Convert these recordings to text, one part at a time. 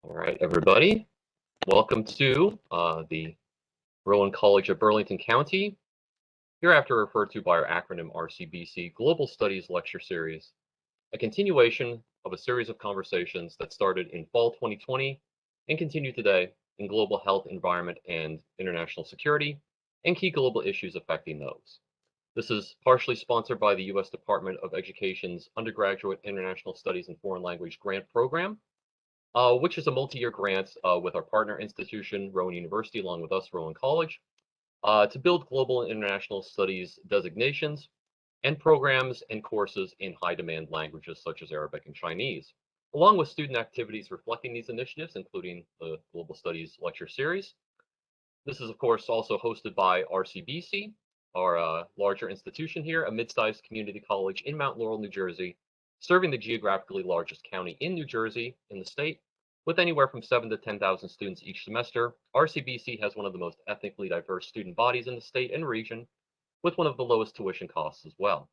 All right, everybody. Welcome to the Rowan College of Burlington County, hereafter referred to by our acronym RCBC Global Studies Lecture Series, a continuation of a series of conversations that started in fall 2020 and continue today in global health, environment, and international security, and key global issues affecting those. This is partially sponsored by the U.S. Department of Education's Undergraduate International Studies and Foreign Language Grant Program, which is a multi-year grant with our partner institution, Rowan University, along with us, Rowan College, to build global and international studies designations and programs and courses in high-demand languages such as Arabic and Chinese, along with student activities reflecting these initiatives, including the Global Studies Lecture Series. This is, of course, also hosted by RCBC, our larger institution here, a mid-sized community college in Mount Laurel, New Jersey, serving the geographically largest county in New Jersey in the state, with anywhere from 7,000 to 10,000 students each semester. RCBC has one of the most ethnically diverse student bodies in the state and region, with one of the lowest tuition costs as well.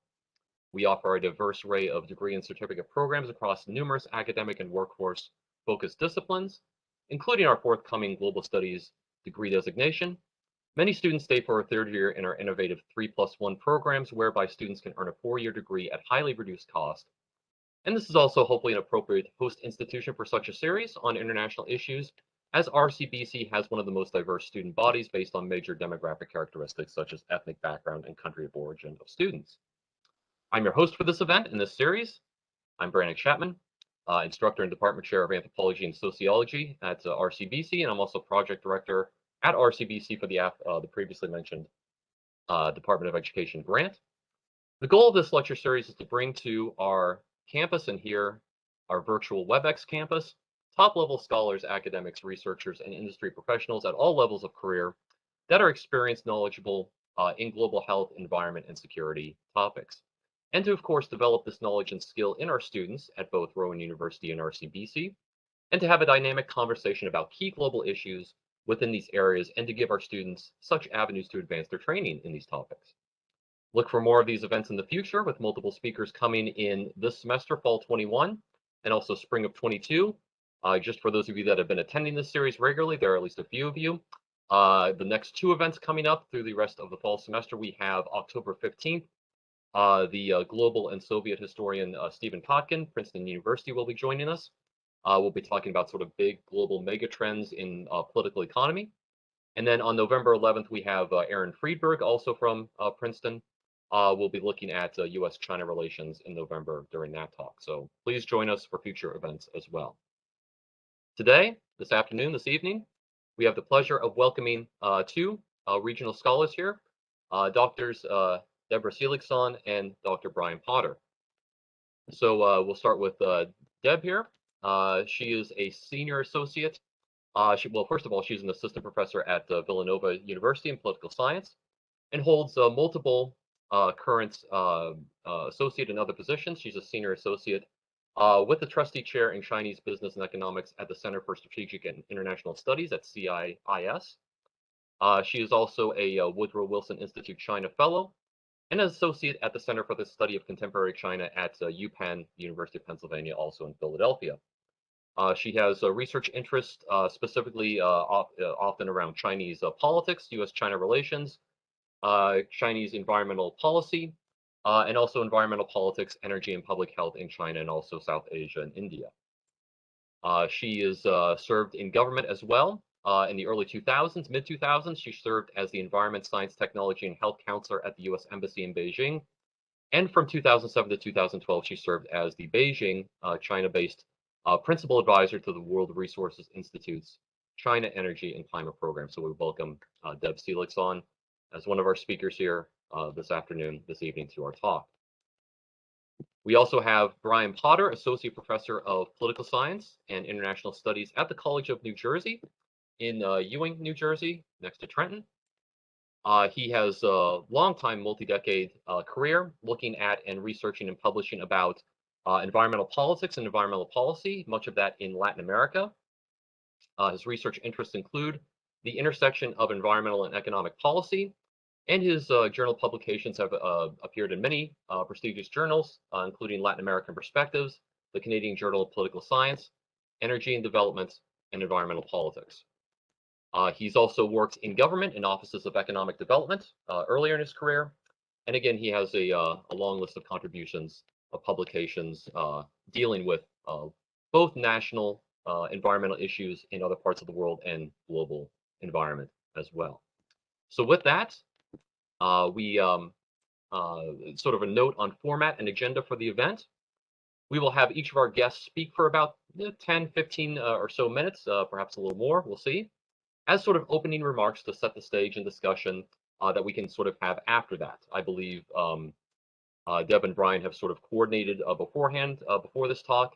We offer a diverse array of degree and certificate programs across numerous academic and workforce-focused disciplines, including our forthcoming Global Studies degree designation. Many students stay for a third year in our innovative 3+1 programs, whereby students can earn a 4-year degree at highly reduced cost. And this is also hopefully an appropriate host institution for such a series on international issues, as RCBC has one of the most diverse student bodies based on major demographic characteristics such as ethnic background and country of origin of students. I'm your host for this event in this series. I'm Brandon Chapman, instructor and department chair of anthropology and sociology at RCBC, and I'm also project director at RCBC for the previously mentioned Department of Education grant. The goal of this lecture series is to bring to our campus and here our virtual WebEx campus top-level scholars, academics, researchers, and industry professionals at all levels of career that are experienced, knowledgeable in global health, environment, and security topics. And to, of course, develop this knowledge and skill in our students at both Rowan University and RCBC, and to have a dynamic conversation about key global issues within these areas, and to give our students such avenues to advance their training in these topics. Look for more of these events in the future, with multiple speakers coming in this semester, fall 21, and also spring of 22. Just for those of you that have been attending this series regularly, there are at least a few of you. The next 2 events coming up through the rest of the fall semester, we have October 15th, the global and Soviet historian Stephen Kotkin, Princeton University, will be joining us. We'll be talking about sort of big global mega trends in political economy. And then on November 11th, we have Aaron Friedberg, also from Princeton. We'll be looking at U.S.-China relations in November during that talk. So please join us for future events as well. Today, this afternoon, this evening, we have the pleasure of welcoming 2 regional scholars here, Doctors Deborah Seligsohn and Dr. Brian Potter. So we'll start with Deb here. She is a senior associate. Well, first of all, she's an assistant professor at Villanova University in political science, and holds multiple current associate and other positions. She's a senior associate with the trustee chair in Chinese business and economics at the Center for Strategic and International Studies at CIIS. She is also a Woodrow Wilson Institute China Fellow and an associate at the Center for the Study of Contemporary China at UPenn, University of Pennsylvania, also in Philadelphia. She has a research interest specifically often around Chinese politics, U.S.-China relations, Chinese environmental policy, and also environmental politics, energy, and public health in China, and also South Asia and India. She is served in government as well. In the early 2000s, mid-2000s, she served as the Environment, Science, Technology, and Health Counselor at the U.S. Embassy in Beijing. And from 2007 to 2012, she served as the Beijing, China-based Principal Advisor to the World Resources Institute's China Energy and Climate Program. So we welcome Deb Seligsohn as one of our speakers here this evening to our talk. We also have Brian Potter, Associate Professor of Political Science and International Studies at the College of New Jersey in Ewing, New Jersey, next to Trenton. He has a long-time, multi-decade career looking at and researching and publishing about environmental politics and environmental policy, much of that in Latin America. His research interests include the intersection of environmental and economic policy, and his journal publications have appeared in many prestigious journals, including Latin American Perspectives, the Canadian Journal of Political Science, Energy and Development, and environmental politics. He's also worked in government in offices of economic development earlier in his career. And again, he has a long list of contributions of publications dealing with both national environmental issues in other parts of the world and global environment as well. So with that, we sort of a note on format and agenda for the event. We will have each of our guests speak for about 10, 15 or so minutes, perhaps a little more, we'll see, as sort of opening remarks to set the stage and discussion that we can sort of have after that. I believe Deb and Brian have sort of coordinated beforehand, before this talk,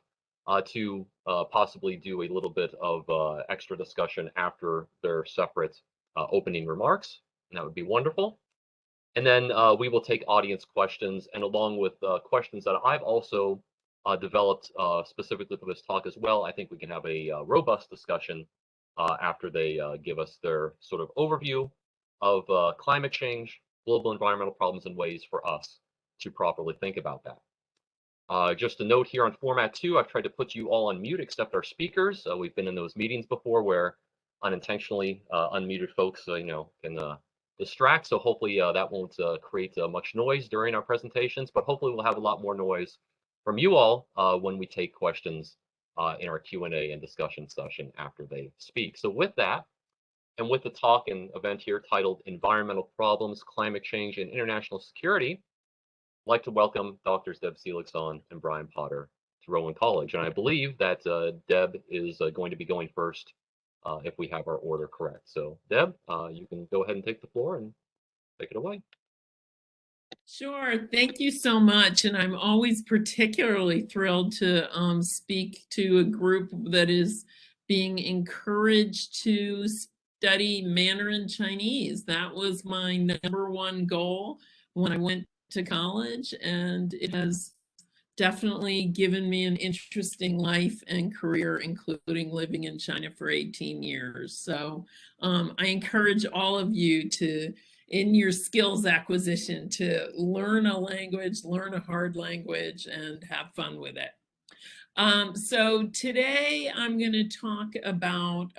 to possibly do a little bit of extra discussion after their separate opening remarks. And that would be wonderful. And then we will take audience questions, and along with questions that I've also developed specifically for this talk as well, I think we can have a robust discussion after they give us their sort of overview of climate change, global environmental problems, and ways for us to properly think about that. Just a note here on format 2, I've tried to put you all on mute except our speakers. We've been in those meetings before where unintentionally unmuted folks can distract, so hopefully that won't create much noise during our presentations, but hopefully we'll have a lot more noise from you all when we take questions in our Q&A and discussion session after they speak. So with that, and with the talk and event here titled Environmental Problems, Climate Change, and International Security, I'd like to welcome Drs. Deb Seligsohn and Brian Potter to Rowan College. And I believe that Deb is going to be going first if we have our order correct. So Deb, you can go ahead and take the floor and take it away. Sure. Thank you so much. And I'm always particularly thrilled to speak to a group that is being encouraged to study Mandarin Chinese. That was my #1 goal when I went to college, and it has definitely given me an interesting life and career, including living in China for 18 years. So I encourage all of you to, in your skills acquisition, to learn a language, learn a hard language, and have fun with it. So today I'm going to talk about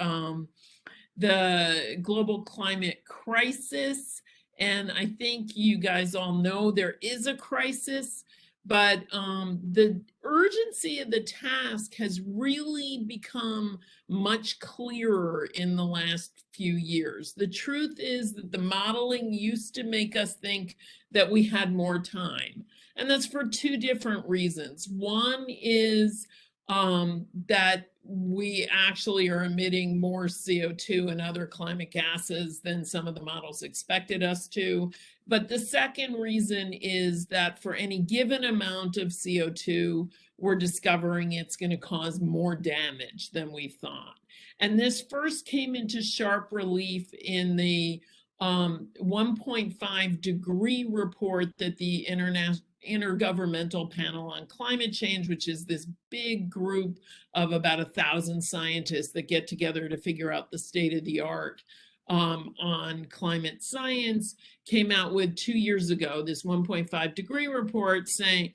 the global climate crisis. And I think you guys all know there is a crisis, but the urgency of the task has really become much clearer in the last few years. The truth is that the modeling used to make us think that we had more time. And that's for 2 different reasons. One is that we actually are emitting more CO2 and other climate gases than some of the models expected us to. But the second reason is that for any given amount of CO2, we're discovering it's going to cause more damage than we thought. And this first came into sharp relief in the 1.5 degree report that the Intergovernmental Panel on Climate Change, which is this big group of about 1,000 scientists that get together to figure out the state of the art on climate science, came out with 2 years ago, this 1.5 degree report saying,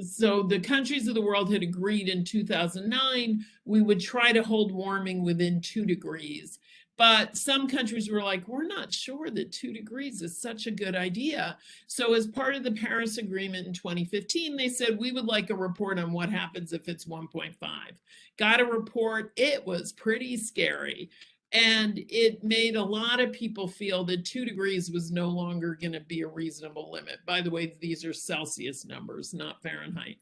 so the countries of the world had agreed in 2009 we would try to hold warming within 2 degrees. But some countries were like, we're not sure that 2 degrees is such a good idea. So as part of the Paris Agreement in 2015, they said, we would like a report on what happens if it's 1.5. Got a report. It was pretty scary. And it made a lot of people feel that 2 degrees was no longer going to be a reasonable limit. By the way, these are Celsius numbers, not Fahrenheit.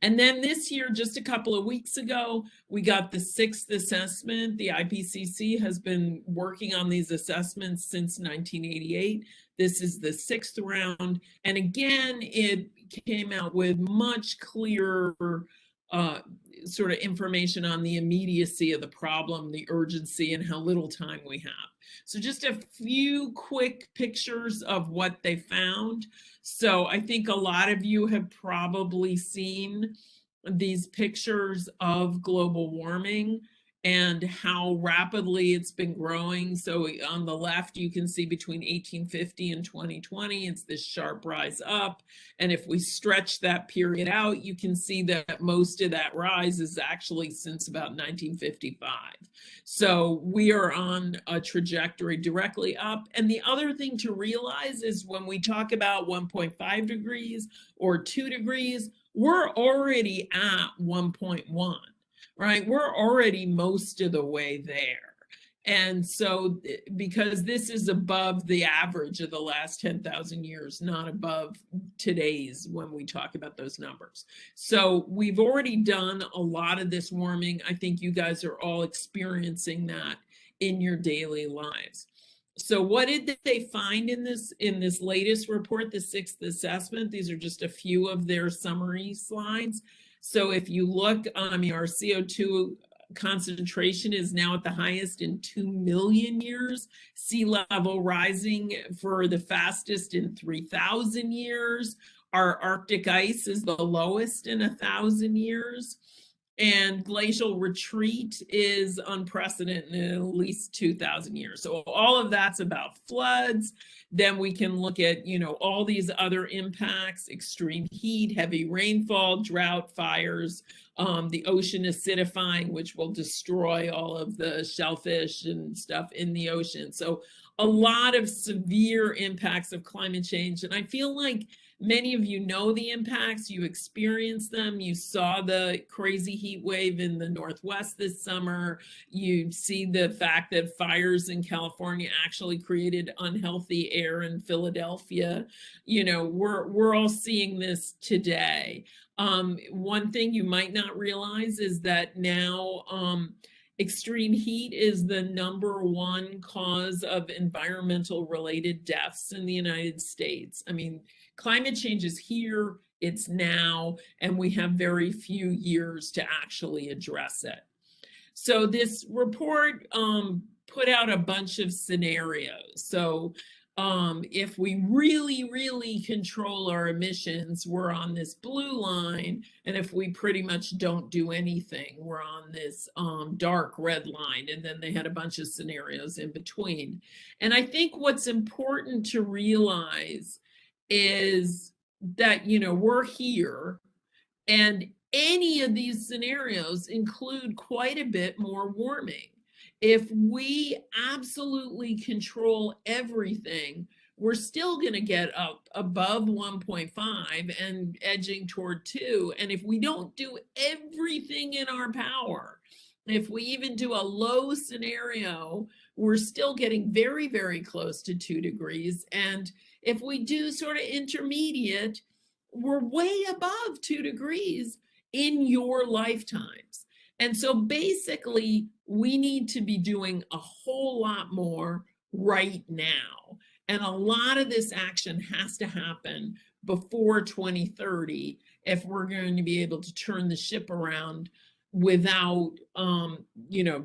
And then this year, just a couple of weeks ago, we got the 6th assessment. The IPCC has been working on these assessments since 1988. This is the 6th round. And again, it came out with much clearer sort of information on the immediacy of the problem, the urgency, and how little time we have. So just a few quick pictures of what they found. So I think a lot of you have probably seen these pictures of global warming. and how rapidly it's been growing. So on the left, you can see between 1850 and 2020, it's this sharp rise up. And if we stretch that period out, you can see that most of that rise is actually since about 1955. So we are on a trajectory directly up. And the other thing to realize is when we talk about 1.5 degrees or 2 degrees, we're already at 1.1. Right? We're already most of the way there. And so, because this is above the average of the last 10,000 years, not above today's when we talk about those numbers. So we've already done a lot of this warming. I think you guys are all experiencing that in your daily lives. So what did they find in this latest report, the sixth assessment? These are just a few of their summary slides. So if you look, our CO2 concentration is now at the highest in 2 million years, sea level rising for the fastest in 3,000 years. Our Arctic ice is the lowest in 1,000 years. And glacial retreat is unprecedented in at least 2,000 years. So all of that's about floods. Then we can look at, all these other impacts: extreme heat, heavy rainfall, drought, fires, the ocean acidifying, which will destroy all of the shellfish and stuff in the ocean. So a lot of severe impacts of climate change. And I feel like many of you know the impacts, you experienced them. You saw the crazy heat wave in the Northwest this summer. You see the fact that fires in California actually created unhealthy air in Philadelphia. We're all seeing this today. One thing you might not realize is that now extreme heat is the #1 cause of environmental related deaths in the United States. Climate change is here, it's now, and we have very few years to actually address it. So this report put out a bunch of scenarios. So if we really, really control our emissions, we're on this blue line. And if we pretty much don't do anything, we're on this dark red line. And then they had a bunch of scenarios in between. And I think what's important to realize is that, we're here, and any of these scenarios include quite a bit more warming. If we absolutely control everything, we're still going to get up above 1.5 and edging toward 2. And if we don't do everything in our power, if we even do a low scenario, we're still getting very, very close to 2 degrees. And if we do sort of intermediate, we're way above 2 degrees in your lifetimes. And so basically, we need to be doing a whole lot more right now. And a lot of this action has to happen before 2030 if we're going to be able to turn the ship around without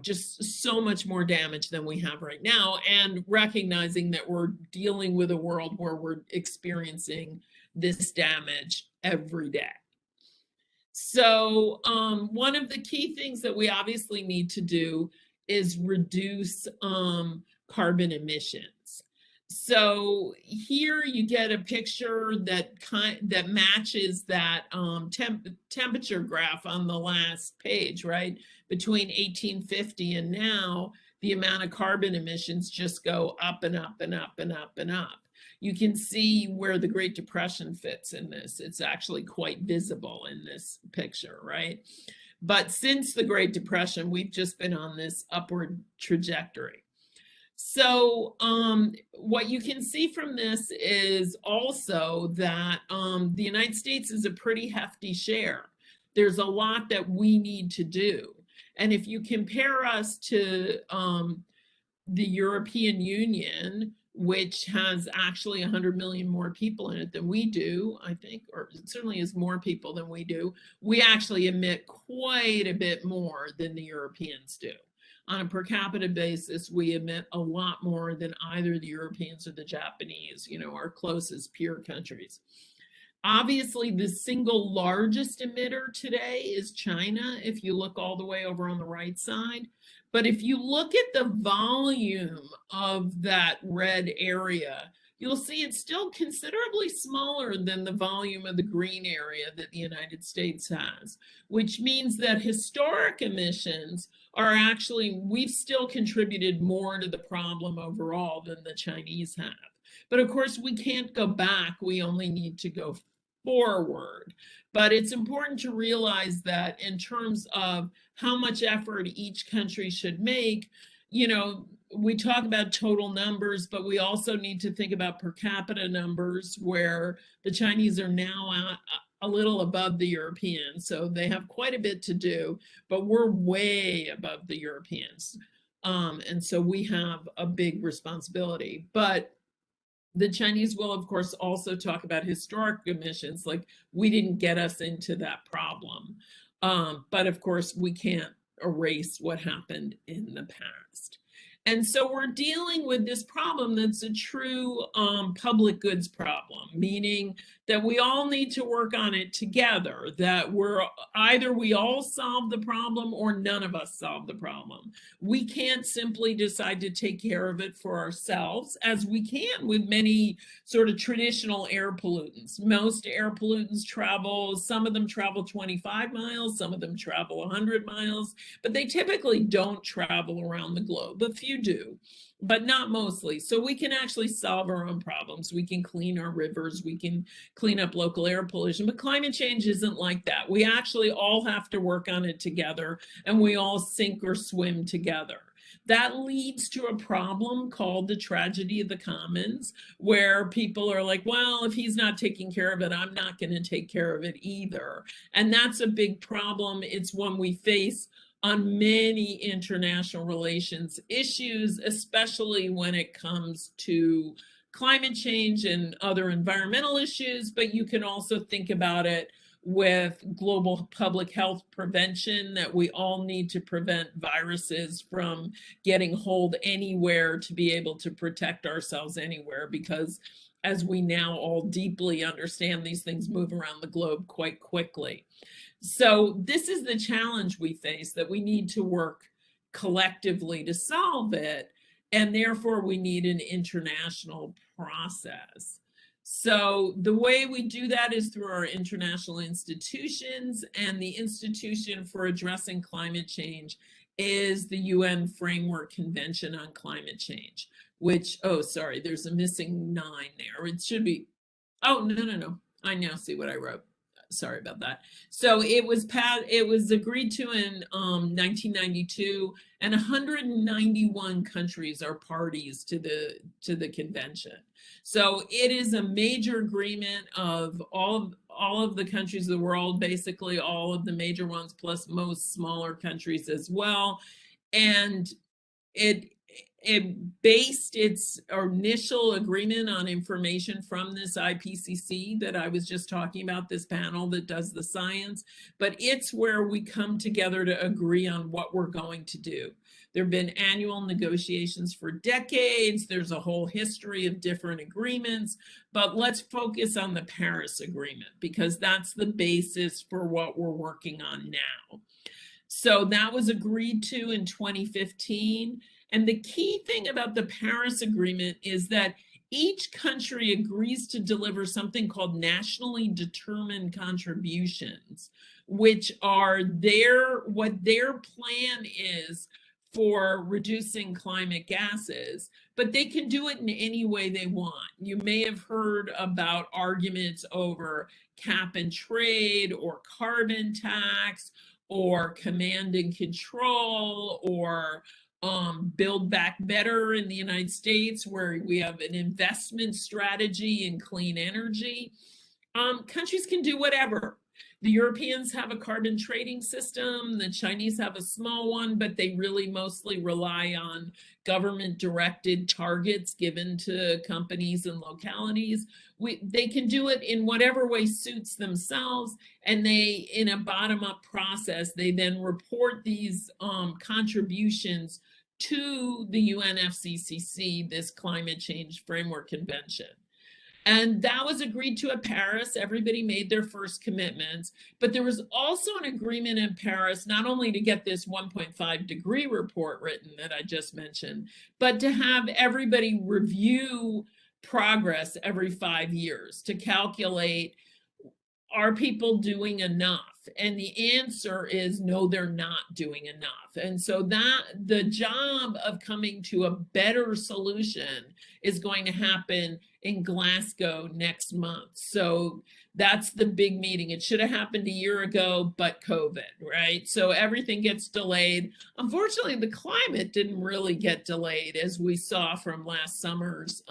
just so much more damage than we have right now, and recognizing that we're dealing with a world where we're experiencing this damage every day. So one of the key things that we obviously need to do is reduce carbon emissions. So here you get a picture that matches that temperature graph on the last page, right? Between 1850 and now, the amount of carbon emissions just go up and up and up and up and up. You can see where the Great Depression fits in this. It's actually quite visible in this picture, right? But since the Great Depression, we've just been on this upward trajectory. So what you can see from this is also that the United States is a pretty hefty share. There's a lot that we need to do. And if you compare us to the European Union, which has actually 100 million more people in it than we do, I think, or certainly is more people than we do, we actually emit quite a bit more than the Europeans do. On a per capita basis, we emit a lot more than either the Europeans or the Japanese, our closest peer countries. Obviously, the single largest emitter today is China, if you look all the way over on the right side. But if you look at the volume of that red area, you'll see it's still considerably smaller than the volume of the green area that the United States has, which means that historic emissions are actually, we've still contributed more to the problem overall than the Chinese have. But of course, we can't go back. We only need to go forward. But it's important to realize that in terms of how much effort each country should make, we talk about total numbers, but we also need to think about per capita numbers, where the Chinese are now a little above the Europeans. So they have quite a bit to do, but we're way above the Europeans. And so we have a big responsibility. But the Chinese will, of course, also talk about historic emissions, like we didn't get us into that problem. But of course, we can't erase what happened in the past. And so we're dealing with this problem that's a true public goods problem, meaning that we all need to work on it together, that either we all solve the problem or none of us solve the problem. We can't simply decide to take care of it for ourselves, as we can with many sort of traditional air pollutants. Most air pollutants travel, some of them travel 25 miles, some of them travel 100 miles, but they typically don't travel around the globe. A few do, but not mostly. So we can actually solve our own problems. We can clean our rivers, we can clean up local air pollution, but climate change isn't like that. We actually all have to work on it together, and we all sink or swim together. That leads to a problem called the tragedy of the commons, where people are like, well, if he's not taking care of it, I'm not going to take care of it either. And that's a big problem. It's one we face on many international relations issues, especially when it comes to climate change and other environmental issues, but you can also think about it with global public health prevention, that we all need to prevent viruses from getting hold anywhere to be able to protect ourselves anywhere, because as we now all deeply understand, these things move around the globe quite quickly. So this is the challenge we face, that we need to work collectively to solve it, and therefore we need an international process. So the way we do that is through our international institutions, and the institution for addressing climate change is the UN Framework Convention on Climate Change, which, oh, sorry, there's a missing 9 there. It should be, oh, no. I now see what I wrote. Sorry about that. So it was agreed to in 1992, and 191 countries are parties to the convention. So it is a major agreement of all of the countries of the world, basically all of the major ones, plus most smaller countries as well. And it based its initial agreement on information from this IPCC that I was just talking about, this panel that does the science, but it's where we come together to agree on what we're going to do. There have been annual negotiations for decades. There's a whole history of different agreements, but let's focus on the Paris Agreement, because that's the basis for what we're working on now. So that was agreed to in 2015. And the key thing about the Paris Agreement is that each country agrees to deliver something called nationally determined contributions, which are what their plan is for reducing climate gases, but they can do it in any way they want. You may have heard about arguments over cap and trade, or carbon tax, or command and control, or Build Back Better in the United States, where we have an investment strategy in clean energy. Countries can do whatever. The Europeans have a carbon trading system. The Chinese have a small one, but they really mostly rely on government-directed targets given to companies and localities. They can do it in whatever way suits themselves, and they, in a bottom-up process, they then report these contributions to the UNFCCC, this Climate Change Framework Convention. And that was agreed to at Paris. Everybody made their first commitments. But there was also an agreement in Paris, not only to get this 1.5-degree report written that I just mentioned, but to have everybody review progress every 5 years to calculate, are people doing enough? And the answer is no, they're not doing enough. And so that the job of coming to a better solution is going to happen in Glasgow next month. So that's the big meeting. It should have happened a year ago, but COVID, right? So everything gets delayed. Unfortunately, the climate didn't really get delayed, as we saw from last summer's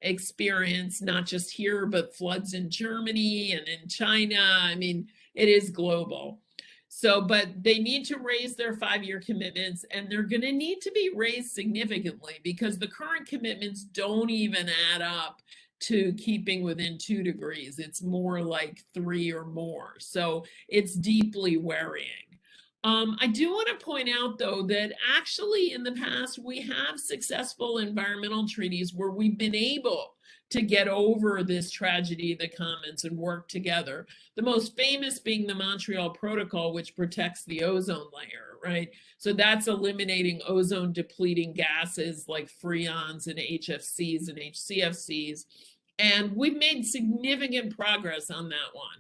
experience, not just here, but floods in Germany and in China. I mean, it is global. So, but they need to raise their 5-year commitments, and they're going to need to be raised significantly because the current commitments don't even add up to keeping within 2 degrees. It's more like 3 or more. So it's deeply worrying. I do want to point out, though, that actually in the past, we have successful environmental treaties where we've been able to get over this tragedy of the commons and work together. The most famous being the Montreal Protocol, which protects the ozone layer, right? So that's eliminating ozone depleting gases like freons and HFCs and HCFCs. And we've made significant progress on that one.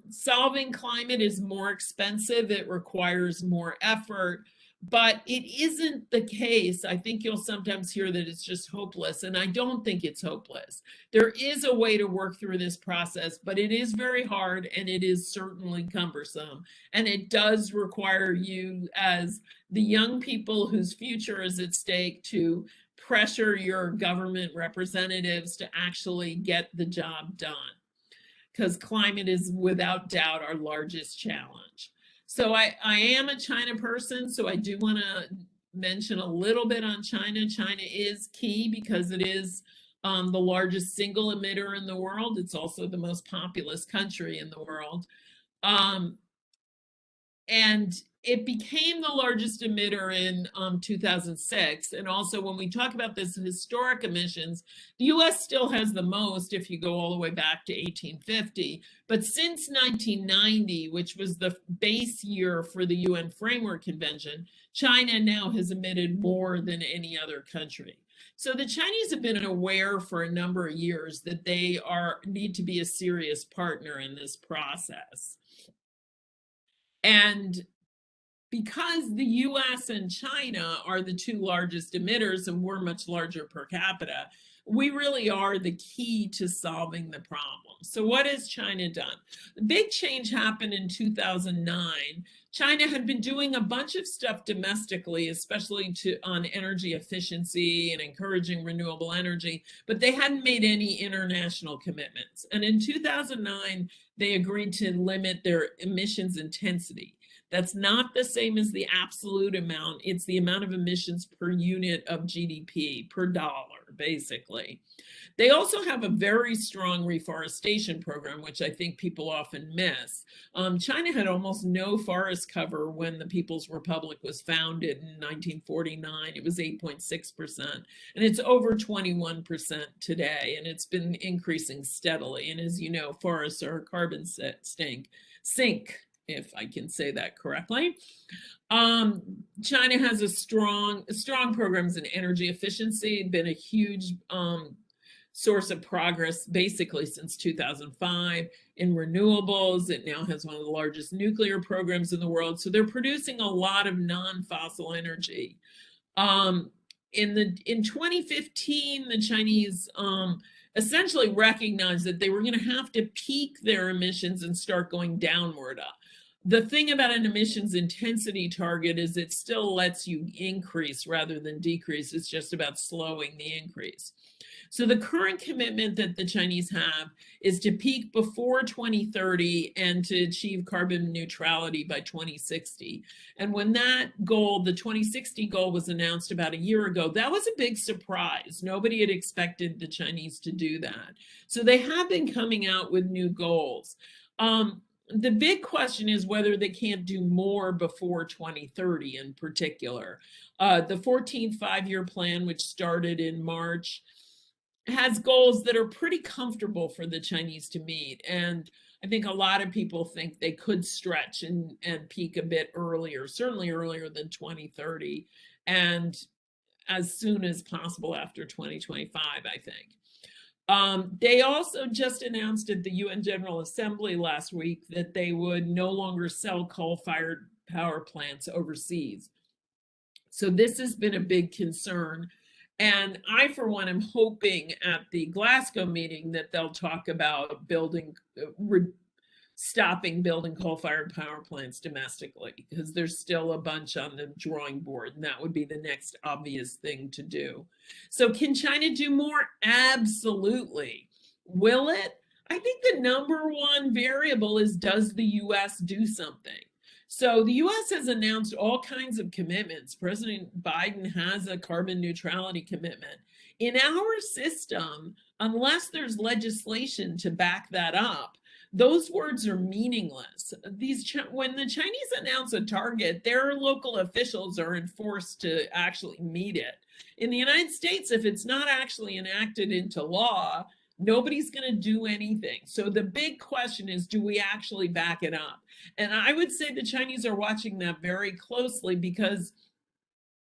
Solving climate is more expensive. It requires more effort, but it isn't the case. I think you'll sometimes hear that it's just hopeless, and I don't think it's hopeless. There is a way to work through this process, but it is very hard and it is certainly cumbersome. And it does require you, as the young people whose future is at stake, to pressure your government representatives to actually get the job done, because climate is without doubt our largest challenge. So I am a China person, so I do want to mention a little bit on China. China is key because it is the largest single emitter in the world. It's also the most populous country in the world. And it became the largest emitter in 2006. And also, when we talk about this historic emissions, the US still has the most if you go all the way back to 1850. But since 1990, which was the base year for the UN Framework Convention, China now has emitted more than any other country. So the Chinese have been aware for a number of years that they need to be a serious partner in this process. And because the US and China are the 2 largest emitters and we're much larger per capita, we really are the key to solving the problem. So what has China done? The big change happened in 2009. China had been doing a bunch of stuff domestically, especially on energy efficiency and encouraging renewable energy, but they hadn't made any international commitments. And in 2009, they agreed to limit their emissions intensity. That's not the same as the absolute amount. It's the amount of emissions per unit of GDP, per dollar, basically. They also have a very strong reforestation program, which I think people often miss. China had almost no forest cover when the People's Republic was founded in 1949. It was 8.6%, and it's over 21% today, and it's been increasing steadily. And as you know, forests are a carbon sink, if I can say that correctly. China has a strong programs in energy efficiency, been a huge source of progress basically since 2005 in renewables. It now has one of the largest nuclear programs in the world. So they're producing a lot of non-fossil energy. In 2015, the Chinese essentially recognized that they were going to have to peak their emissions and start going downward. The thing about an emissions intensity target is it still lets you increase rather than decrease. It's just about slowing the increase. So the current commitment that the Chinese have is to peak before 2030 and to achieve carbon neutrality by 2060. And when that goal, the 2060 goal, was announced about a year ago, that was a big surprise. Nobody had expected the Chinese to do that. So they have been coming out with new goals. The big question is whether they can't do more before 2030 in particular. The 14th 5-year plan, which started in March, has goals that are pretty comfortable for the Chinese to meet. And I think a lot of people think they could stretch and peak a bit earlier, certainly earlier than 2030, and as soon as possible after 2025, I think. They also just announced at the UN General Assembly last week that they would no longer sell coal-fired power plants overseas. So this has been a big concern. And I, for one, am hoping at the Glasgow meeting that they'll talk about stopping building coal-fired power plants domestically, because there's still a bunch on the drawing board, and that would be the next obvious thing to do. So can China do more? Absolutely. Will it? I think the number one variable is, does the US do something? So the US has announced all kinds of commitments. President Biden has a carbon neutrality commitment. In our system, unless there's legislation to back that up, those words are meaningless. When the Chinese announce a target, their local officials are enforced to actually meet it. In the United States, if it's not actually enacted into law, nobody's going to do anything. So the big question is, do we actually back it up? And I would say the Chinese are watching that very closely, because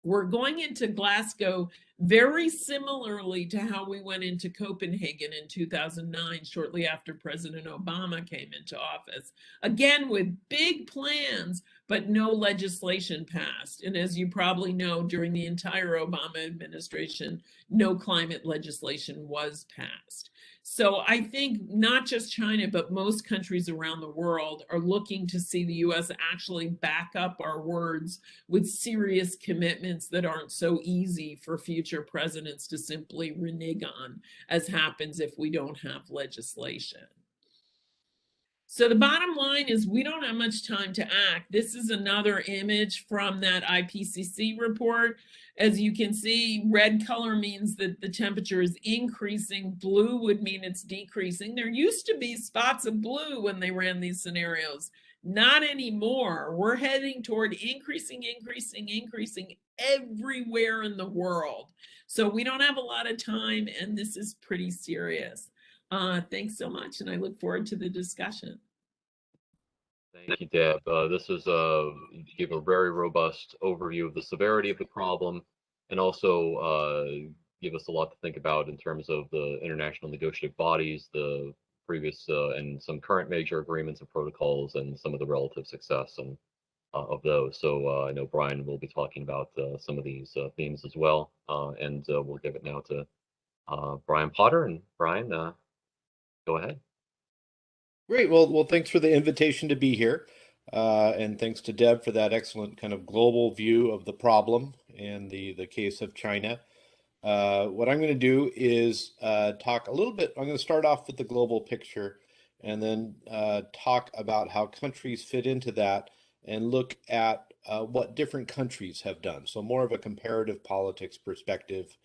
we're going into Glasgow very similarly to how we went into Copenhagen in 2009, shortly after President Obama came into office. Again, with big plans, but no legislation passed. And as you probably know, during the entire Obama administration, no climate legislation was passed. So I think not just China, but most countries around the world are looking to see the US actually back up our words with serious commitments that aren't so easy for future presidents to simply renege on, as happens if we don't have legislation. So the bottom line is, we don't have much time to act. This is another image from that IPCC report. As you can see, red color means that the temperature is increasing. Blue would mean it's decreasing. There used to be spots of blue when they ran these scenarios. Not anymore. We're heading toward increasing everywhere in the world. So we don't have a lot of time, and this is pretty serious. Thanks so much, and I look forward to the discussion. Thank you, Deb. This is you gave a very robust overview of the severity of the problem, and also give us a lot to think about in terms of the international negotiative bodies, the previous and some current major agreements and protocols, and some of the relative success and of those. So I know Brian will be talking about some of these themes as well, and we'll give it now to Brian Potter. And Brian, go ahead. Great. Well, thanks for the invitation to be here. And thanks to Deb for that excellent kind of global view of the problem and the case of China. What I'm going to do is talk a little bit. I'm going to start off with the global picture, and then talk about how countries fit into that, and look at what different countries have done. So more of a comparative politics perspective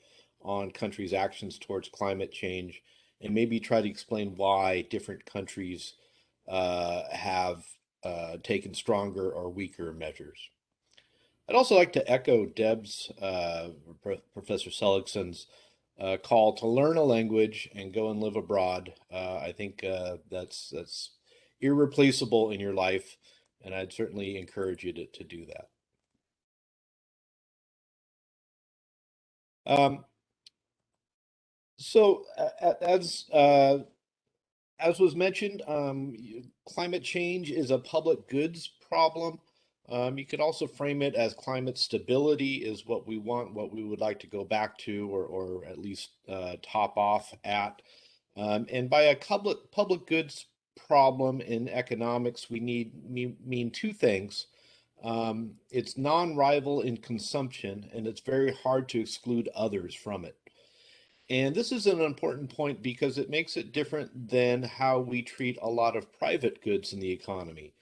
on countries' actions towards climate change, and maybe try to explain why different countries have taken stronger or weaker measures. I'd also like to echo Deb's, Professor Seligsohn's call to learn a language and go and live abroad. I think that's irreplaceable in your life, and I'd certainly encourage you to do that. So as was mentioned, climate change is a public goods problem. You could also frame it as climate stability is what we want, what we would like to go back to, or at least top off at. And by a public goods problem in economics, we mean two things. It's non-rival in consumption, and it's very hard to exclude others from it. And this is an important point because it makes it different than how we treat a lot of private goods in the economy.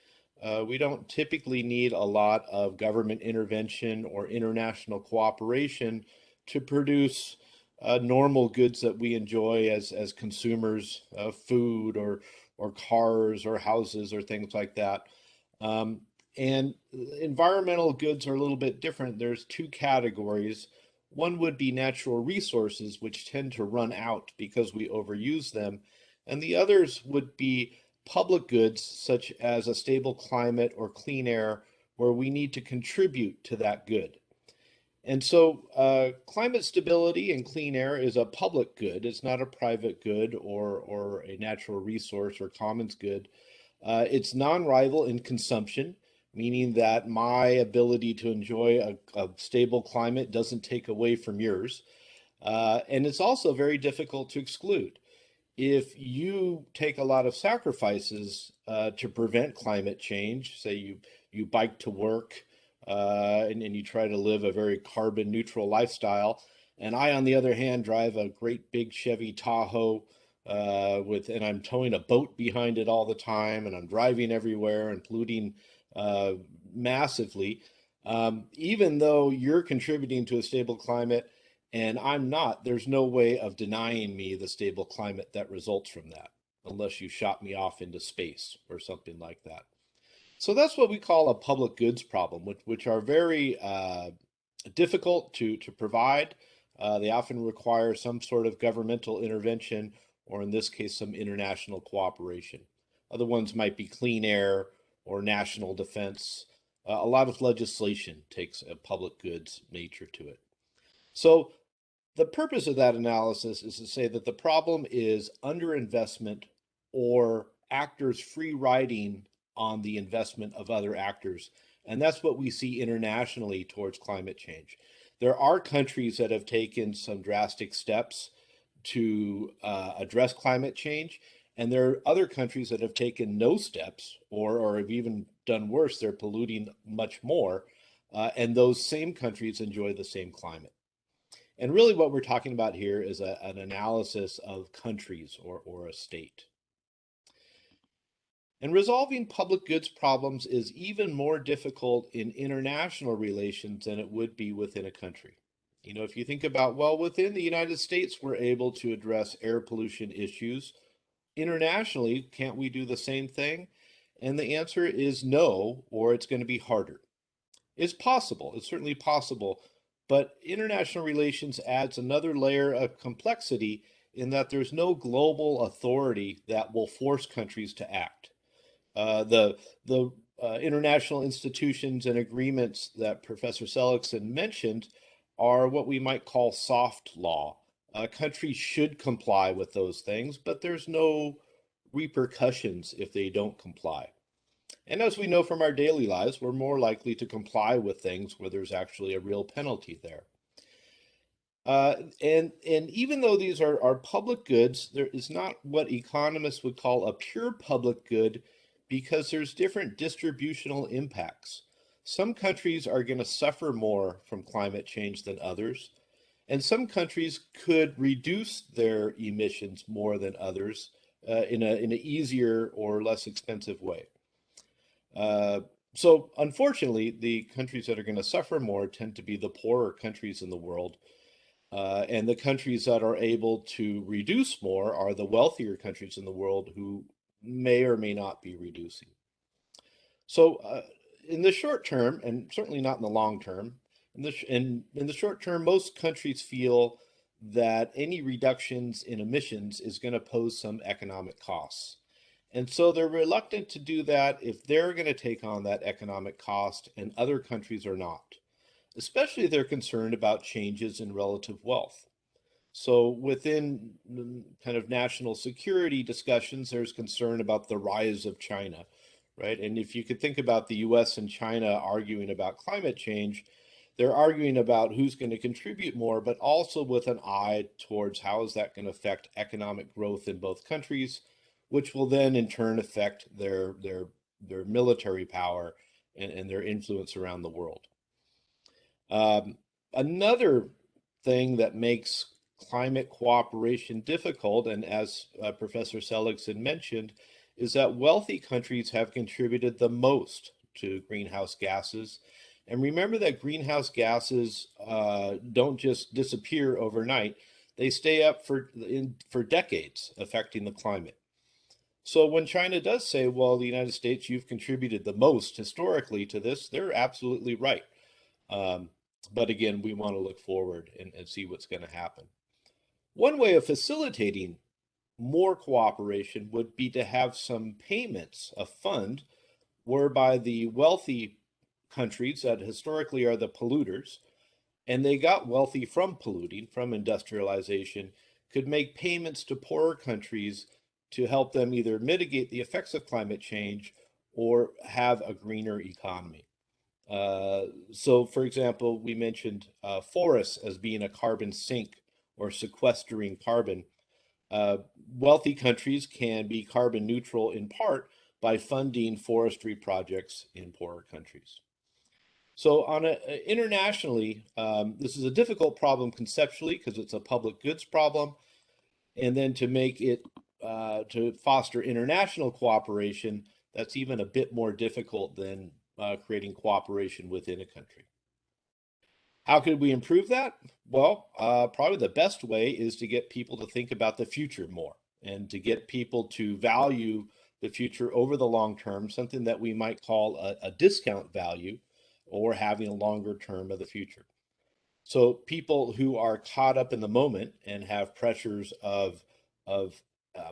We don't typically need a lot of government intervention or international cooperation to produce normal goods that we enjoy as consumers, food or cars or houses or things like that. And environmental goods are a little bit different. There's two categories. One would be natural resources, which tend to run out because we overuse them, and the others would be public goods, such as a stable climate or clean air, where we need to contribute to that good. And so climate stability and clean air is a public good. It's not a private good or a natural resource or commons good. It's non-rival in consumption, meaning that my ability to enjoy a stable climate doesn't take away from yours. And it's also very difficult to exclude. If you take a lot of sacrifices to prevent climate change, say you bike to work and you try to live a very carbon neutral lifestyle, and I, on the other hand, drive a great big Chevy Tahoe and I'm towing a boat behind it all the time, and I'm driving everywhere and polluting massively. Even though you're contributing to a stable climate and I'm not, there's no way of denying me the stable climate that results from that, unless you shot me off into space or something like that. So that's what we call a public goods problem, which are very difficult to provide. They often require some sort of governmental intervention, or in this case, some international cooperation. Other ones might be clean air or national defense. A lot of legislation takes a public goods nature to it. So the purpose of that analysis is to say that the problem is underinvestment or actors free riding on the investment of other actors. And that's what we see internationally towards climate change. There are countries that have taken some drastic steps to address climate change, and there are other countries that have taken no steps or have even done worse. They're polluting much more, and those same countries enjoy the same climate. And really what we're talking about here is an analysis of countries or a state. And resolving public goods problems is even more difficult in international relations than it would be within a country. You know, if you think about, well, within the United States, we're able to address air pollution issues. Internationally, can't we do the same thing? And the answer is no, or it's going to be harder. It's possible, it's certainly possible, but international relations adds another layer of complexity in that there's no global authority that will force countries to act. The international institutions and agreements that Professor Seligsohn mentioned are what we might call soft law. Countries should comply with those things, but there's no repercussions if they don't comply. And as we know from our daily lives, we're more likely to comply with things where there's actually a real penalty there. And even though these are public goods, there is not what economists would call a pure public good, because there's different distributional impacts. Some countries are going to suffer more from climate change than others, and some countries could reduce their emissions more than others in an easier or less expensive way. So unfortunately, the countries that are going to suffer more tend to be the poorer countries in the world. And the countries that are able to reduce more are the wealthier countries in the world who may or may not be reducing. So in the short term, and certainly not in the long term, in the short term, most countries feel that any reductions in emissions is going to pose some economic costs. And so they're reluctant to do that if they're going to take on that economic cost and other countries are not, especially if they're concerned about changes in relative wealth. So within kind of national security discussions, there's concern about the rise of China, right? And if you could think about the US and China arguing about climate change, they're arguing about who's going to contribute more, but also with an eye towards how is that going to affect economic growth in both countries, which will then in turn affect their military power and their influence around the world. Another thing that makes climate cooperation difficult, and as Professor Seligsohn mentioned, is that wealthy countries have contributed the most to greenhouse gases. And remember that greenhouse gases don't just disappear overnight. They stay up for decades, affecting the climate. So when China does say, well, the United States, you've contributed the most historically to this, they're absolutely right. But again, we want to look forward and see what's going to happen. One way of facilitating more cooperation would be to have some payments, a fund, whereby the wealthy countries that historically are the polluters, and they got wealthy from polluting, from industrialization, could make payments to poorer countries to help them either mitigate the effects of climate change or have a greener economy. So, for example, we mentioned forests as being a carbon sink or sequestering carbon. Uh, Wealthy countries can be carbon neutral in part by funding forestry projects in poorer countries. So, internationally, this is a difficult problem conceptually because it's a public goods problem, and then to make it to foster international cooperation, that's even a bit more difficult than creating cooperation within a country. How could we improve that? Well, probably the best way is to get people to think about the future more and to get people to value the future over the long term, something that we might call a discount value or having a longer term of the future. So people who are caught up in the moment and have pressures of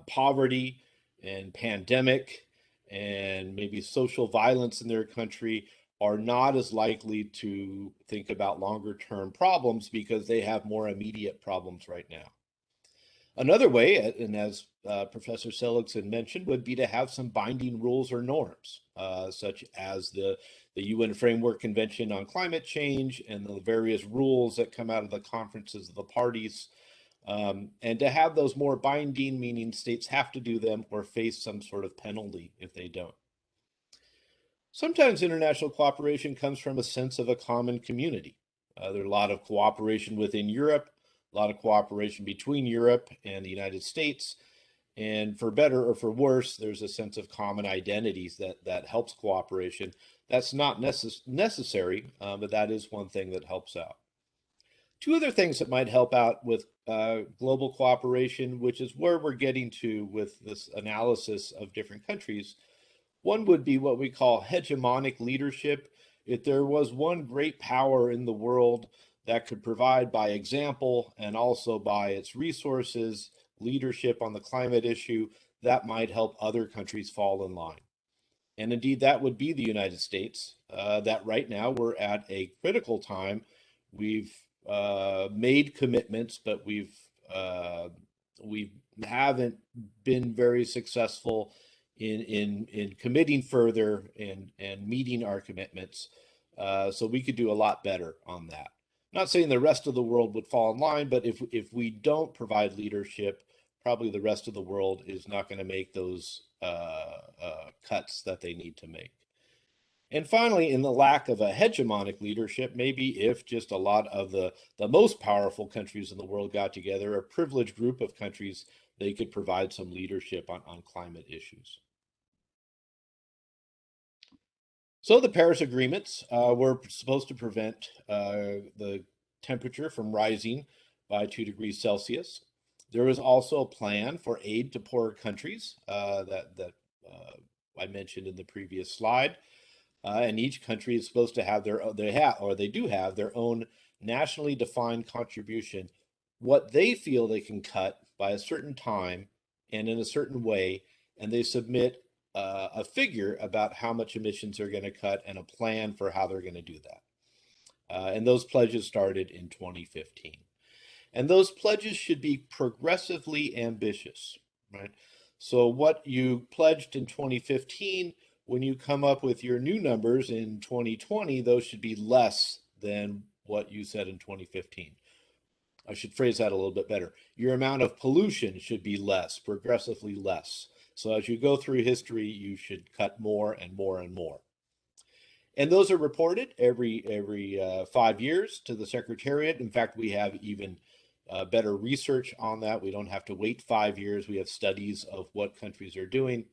poverty and pandemic and maybe social violence in their country are not as likely to think about longer term problems because they have more immediate problems right now. Another way, and as Professor Seligsohn mentioned, would be to have some binding rules or norms, such as the UN Framework Convention on Climate Change and the various rules that come out of the conferences of the parties, and to have those more binding, meaning states have to do them or face some sort of penalty if they don't. Sometimes international cooperation comes from a sense of a common community. There's a lot of cooperation within Europe, a lot of cooperation between Europe and the United States. And for better or for worse, there's a sense of common identities that helps cooperation. That's not necessary, but that is one thing that helps out. Two other things that might help out with global cooperation, which is where we're getting to with this analysis of different countries. One would be what we call hegemonic leadership. If there was one great power in the world that could provide by example and also by its resources, leadership on the climate issue, that might help other countries fall in line. And indeed, that would be the United States, that right now we're at a critical time. We've made commitments, but we haven't been very successful in committing further and meeting our commitments. So we could do a lot better on that. Not saying the rest of the world would fall in line, but if we don't provide leadership, probably the rest of the world is not going to make those cuts that they need to make. And finally, in the lack of a hegemonic leadership, maybe if just a lot of the most powerful countries in the world got together, a privileged group of countries, they could provide some leadership on climate issues. So the Paris agreements were supposed to prevent the temperature from rising by 2 degrees Celsius. There was also a plan for aid to poorer countries that I mentioned in the previous slide. And each country is supposed to have they do have their own nationally defined contribution, what they feel they can cut by a certain time and in a certain way, and they submit a figure about how much emissions they're going to cut and a plan for how they're going to do that. And those pledges started in 2015. And those pledges should be progressively ambitious, right? So what you pledged in 2015, when you come up with your new numbers in 2020, those should be less than what you said in 2015. I should phrase that a little bit better. Your amount of pollution should be less, progressively less. So as you go through history, you should cut more and more and more. And those are reported every 5 years to the Secretariat. In fact, we have even better research on that. We don't have to wait 5 years. We have studies of what countries are doing.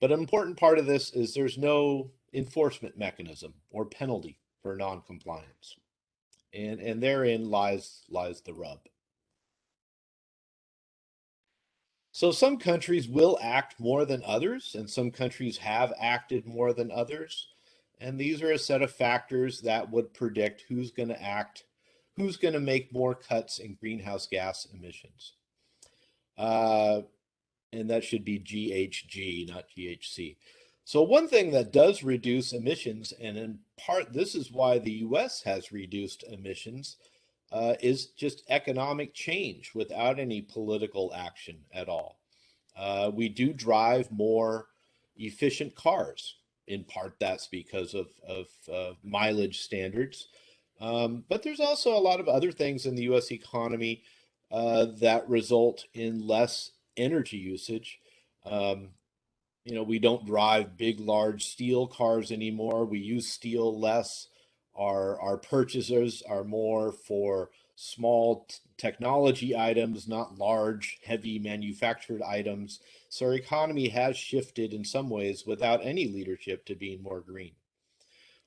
But an important part of this is there's no enforcement mechanism or penalty for noncompliance. And therein lies the rub. So some countries will act more than others, and some countries have acted more than others. And these are a set of factors that would predict who's going to make more cuts in greenhouse gas emissions. And that should be GHG, not GHC. So one thing that does reduce emissions, and in part this is why the US has reduced emissions, is just economic change without any political action at all. We do drive more efficient cars. In part, that's because of mileage standards. But there's also a lot of other things in the US economy that result in less energy usage. We don't drive big, large steel cars anymore. We use steel less. Our purchases are more for small technology items, not large, heavy manufactured items. So our economy has shifted in some ways without any leadership to being more green.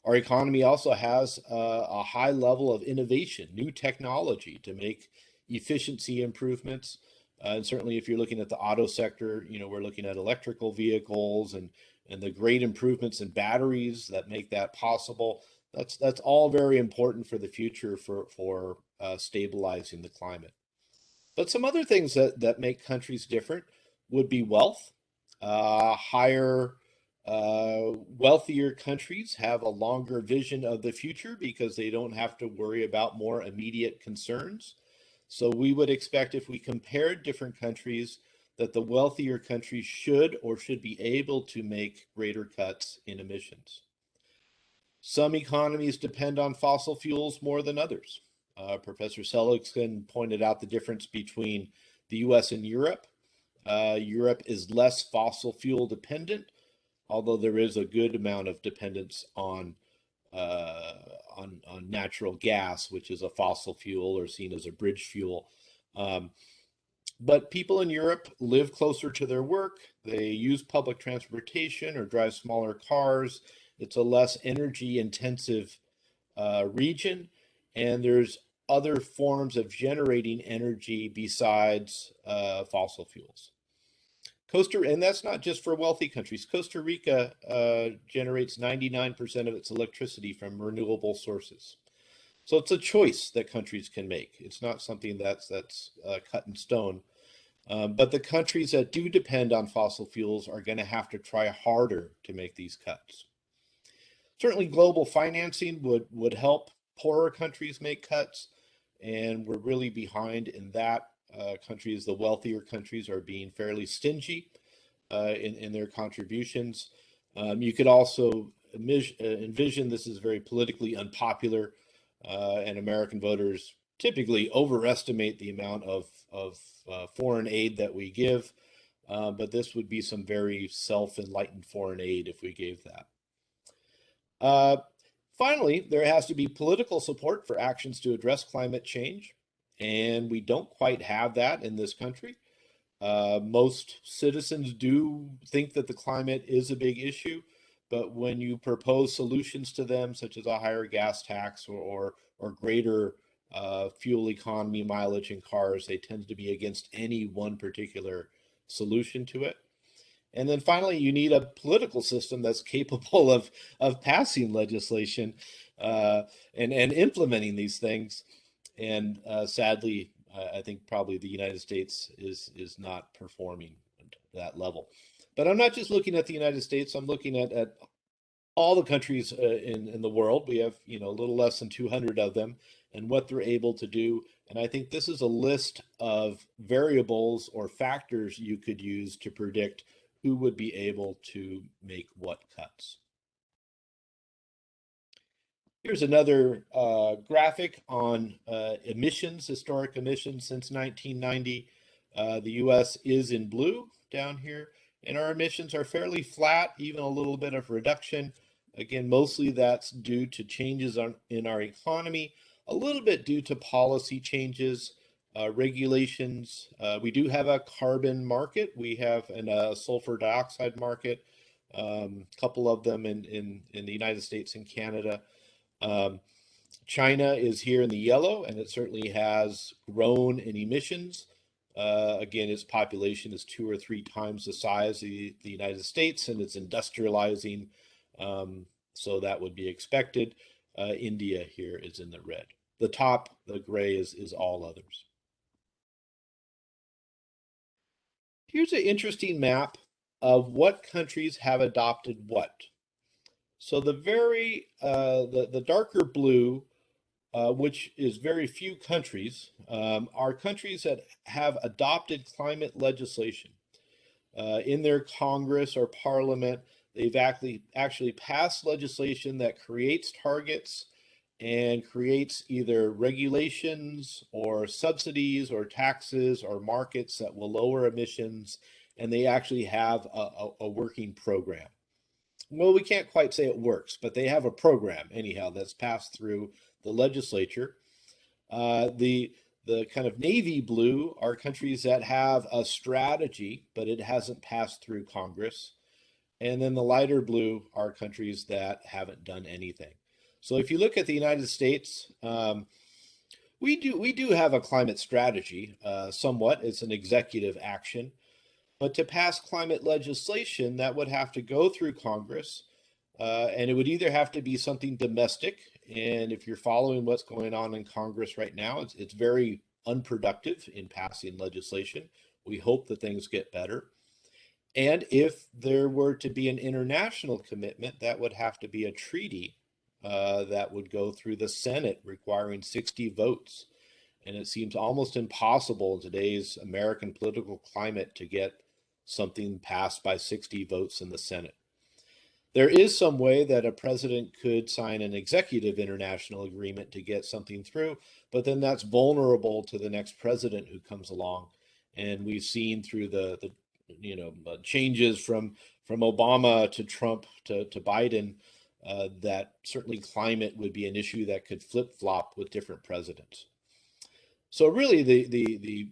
Our economy also has a high level of innovation, new technology to make efficiency improvements. And certainly if you're looking at the auto sector, we're looking at electrical vehicles and the great improvements in batteries that make that possible. That's all very important for the future for stabilizing the climate. But some other things that make countries different would be wealth. Wealthier countries have a longer vision of the future because they don't have to worry about more immediate concerns. So we would expect, if we compared different countries, that the wealthier countries should be able to make greater cuts in emissions. Some economies depend on fossil fuels more than others. Professor Seligsohn pointed out the difference between the US and Europe. Europe is less fossil fuel dependent, although there is a good amount of dependence on natural gas, which is a fossil fuel or seen as a bridge fuel. But people in Europe live closer to their work. They use public transportation or drive smaller cars. It's a less energy intensive region, and there's other forms of generating energy besides fossil fuels. And that's not just for wealthy countries. Costa Rica generates 99% of its electricity from renewable sources. So it's a choice that countries can make. It's not something that's cut in stone. But the countries that do depend on fossil fuels are going to have to try harder to make these cuts. Certainly global financing would help poorer countries make cuts, and we're really behind in that. The wealthier countries are being fairly stingy in their contributions. You could also envision this is very politically unpopular, and American voters typically overestimate the amount of foreign aid that we give, but this would be some very self-enlightened foreign aid if we gave that. Finally, there has to be political support for actions to address climate change. And we don't quite have that in this country. Most citizens do think that the climate is a big issue, but when you propose solutions to them, such as a higher gas tax or greater fuel economy mileage in cars, they tend to be against any one particular solution to it. And then finally, you need a political system that's capable of passing legislation and implementing these things. And sadly, I think probably the United States is not performing at that level. But I'm not just looking at the United States. I'm looking at all the countries in the world. We have a little less than 200 of them, and what they're able to do. And I think this is a list of variables or factors you could use to predict who would be able to make what cuts. Here's another graphic on emissions, historic emissions since 1990. The US is in blue down here, and our emissions are fairly flat, even a little bit of reduction. Again, mostly that's due to changes in our economy, a little bit due to policy changes, regulations. We do have a carbon market. We have a sulfur dioxide market, a couple of them in the United States and Canada. China is here in the yellow, and it certainly has grown in emissions. Again, its population is 2 or 3 times the size of the United States, and it's industrializing So that would be expected. India here is in the red. The top, the gray, is all others. Here's an interesting map of what countries have adopted what. So the the darker blue, which is very few countries, are countries that have adopted climate legislation. In their Congress or Parliament, they've actually passed legislation that creates targets and creates either regulations or subsidies or taxes or markets that will lower emissions, and they actually have a working program. Well, we can't quite say it works, but they have a program anyhow that's passed through the legislature. The kind of navy blue are countries that have a strategy, but it hasn't passed through Congress. And then the lighter blue are countries that haven't done anything. So if you look at the United States, we do have a climate strategy, somewhat. It's an executive action. But to pass climate legislation, that would have to go through Congress, and it would either have to be something domestic. And if you're following what's going on in Congress right now, it's very unproductive in passing legislation. We hope that things get better. And if there were to be an international commitment, that would have to be a treaty that would go through the Senate requiring 60 votes. And it seems almost impossible in today's American political climate to get something passed by 60 votes in the Senate. There is some way that a president could sign an executive international agreement to get something through, but then that's vulnerable to the next president who comes along. And we've seen through the changes from Obama to Trump to Biden that certainly climate would be an issue that could flip-flop with different presidents. So really, the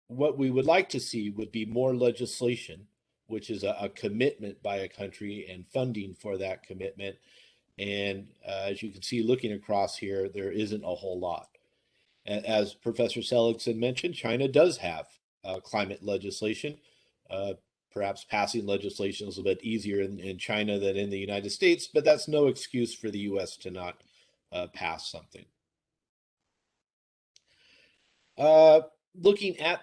what we would like to see would be more legislation, which is a commitment by a country and funding for that commitment. And as you can see, looking across here, there isn't a whole lot. As Professor Seligsohn mentioned, China does have climate legislation. Perhaps passing legislation is a bit easier in China than in the United States, but that's no excuse for the US to not pass something. Looking at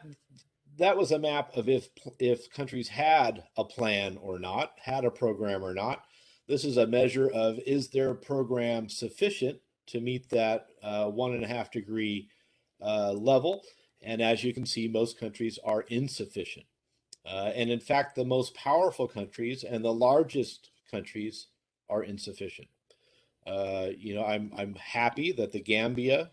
that was a map of if countries had a plan or not, had a program or not. This is a measure of, is their program sufficient to meet that 1.5 degree level? And as you can see, most countries are insufficient. And in fact, the most powerful countries and the largest countries are insufficient. I'm happy that the Gambia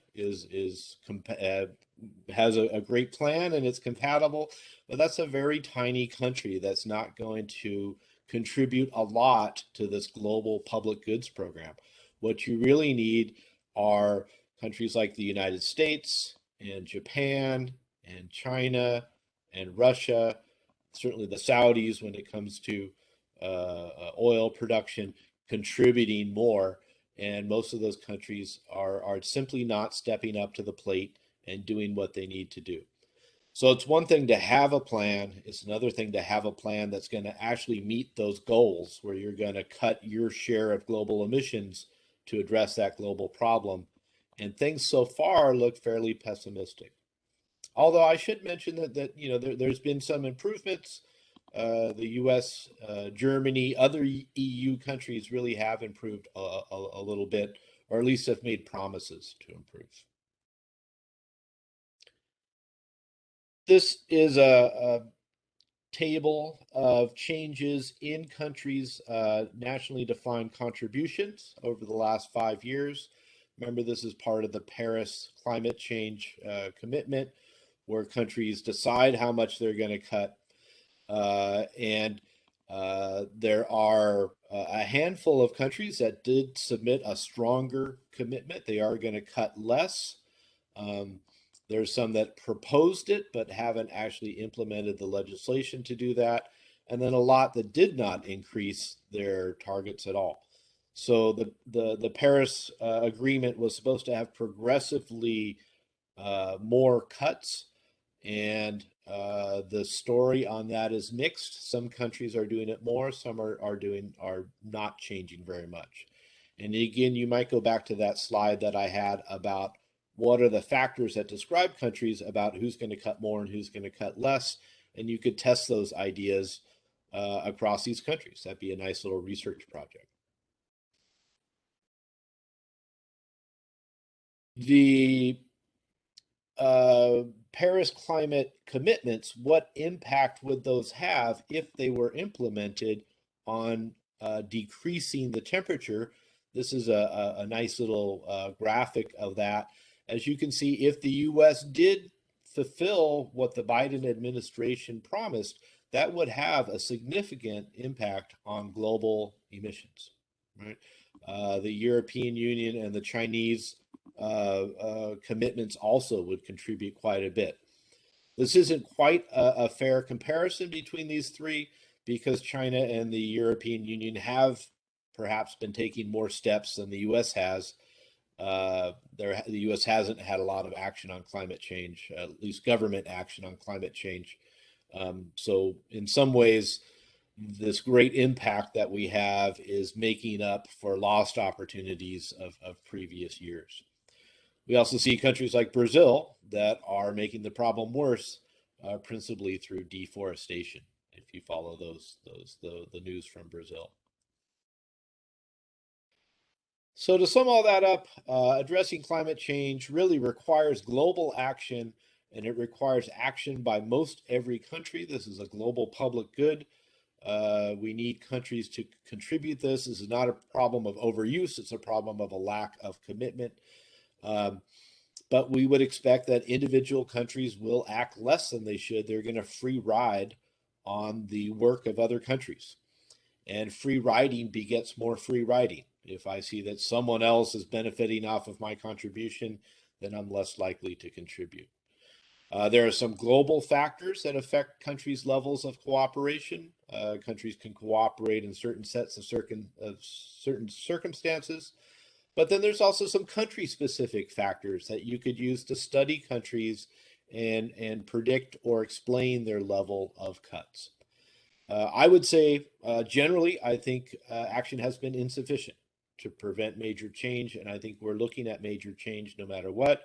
has a great plan and it's compatible, but that's a very tiny country that's not going to contribute a lot to this global public goods program. What you really need are countries like the United States and Japan and China and Russia, certainly the Saudis when it comes to oil production, contributing more. And most of those countries are simply not stepping up to the plate and doing what they need to do. So it's one thing to have a plan. It's another thing to have a plan that's going to actually meet those goals where you're going to cut your share of global emissions to address that global problem. And things so far look fairly pessimistic. Although I should mention that there's been some improvements. The US, Germany, other EU countries really have improved a little bit, or at least have made promises to improve. This is a table of changes in countries' nationally defined contributions over the last 5 years. Remember, this is part of the Paris climate change commitment, where countries decide how much they're going to cut. There are a handful of countries that did submit a stronger commitment. They are going to cut less. There's some that proposed it but haven't actually implemented the legislation to do that. And then a lot that did not increase their targets at all. So the Paris Agreement was supposed to have progressively more cuts. And the story on that is mixed. Some countries are doing it more, some are not changing very much. And again, you might go back to that slide that I had about what are the factors that describe countries about who's going to cut more and who's going to cut less. And you could test those ideas across these countries. That'd be a nice little research project. The Paris climate commitments, what impact would those have if they were implemented on decreasing the temperature? This is a nice little graphic of that. As you can see, if the US did fulfill what the Biden administration promised, that would have a significant impact on global emissions, right? The European Union and the Chinese commitments also would contribute quite a bit. This isn't quite a fair comparison between these three because China and the European Union have perhaps been taking more steps than the US has. The US hasn't had a lot of action on climate change, at least government action on climate change. So in some ways, this great impact that we have is making up for lost opportunities of previous years. We also see countries like Brazil that are making the problem worse, principally through deforestation, if you follow the news from Brazil. So to sum all that up, addressing climate change really requires global action, and it requires action by most every country. This is a global public good. We need countries to contribute this. This is not a problem of overuse. It's a problem of a lack of commitment. But we would expect that individual countries will act less than they should. They're going to free ride on the work of other countries. And free riding begets more free riding. If I see that someone else is benefiting off of my contribution, then I'm less likely to contribute. There are some global factors that affect countries' levels of cooperation. Countries can cooperate in certain sets of certain circumstances. But then there's also some country-specific factors that you could use to study countries and predict or explain their level of cuts. I would say, generally, I think action has been insufficient to prevent major change, and I think we're looking at major change no matter what.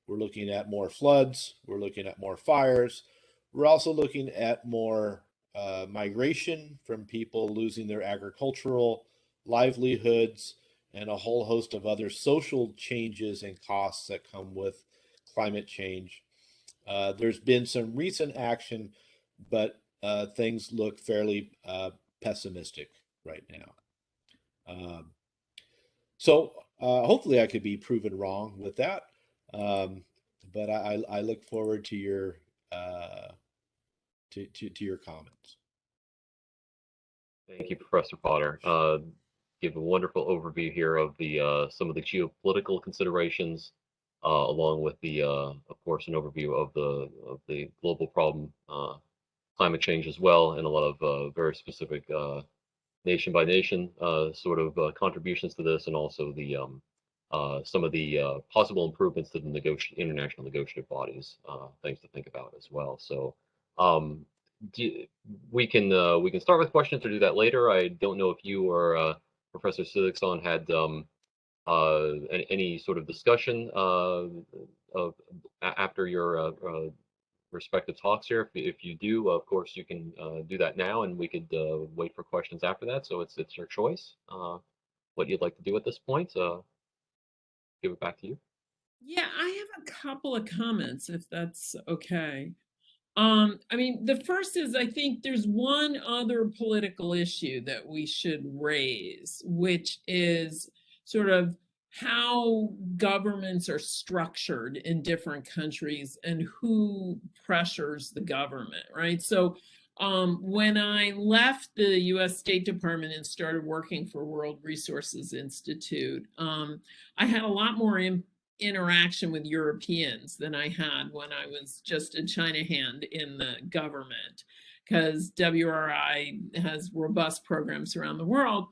We're looking at more floods. We're looking at more fires. We're also looking at more migration from people losing their agricultural livelihoods, and a whole host of other social changes and costs that come with climate change. There's been some recent action, but things look fairly pessimistic right now. So hopefully I could be proven wrong with that. But I look forward to your to your comments. Thank you, Professor Potter. Give a wonderful overview here of the some of the geopolitical considerations, along with the, of course, an overview of the global problem, climate change as well, and a lot of very specific nation by nation sort of contributions to this, and also the some of the possible improvements to the international negotiative bodies, things to think about as well. So. We can start with questions or do that later. I don't know if you or Professor Seligsohn had any sort of discussion after your respective talks here. If you do, of course, you can do that now, and we could wait for questions after that. So it's your choice what you'd like to do at this point. Give it back to you. Yeah, I have a couple of comments, if that's okay. I mean, the first is I think there's one other political issue that we should raise, which is sort of how governments are structured in different countries and who pressures the government, right? So when I left the US State Department and started working for World Resources Institute, I had a lot more interaction with Europeans than I had when I was just a China hand in the government, because WRI has robust programs around the world.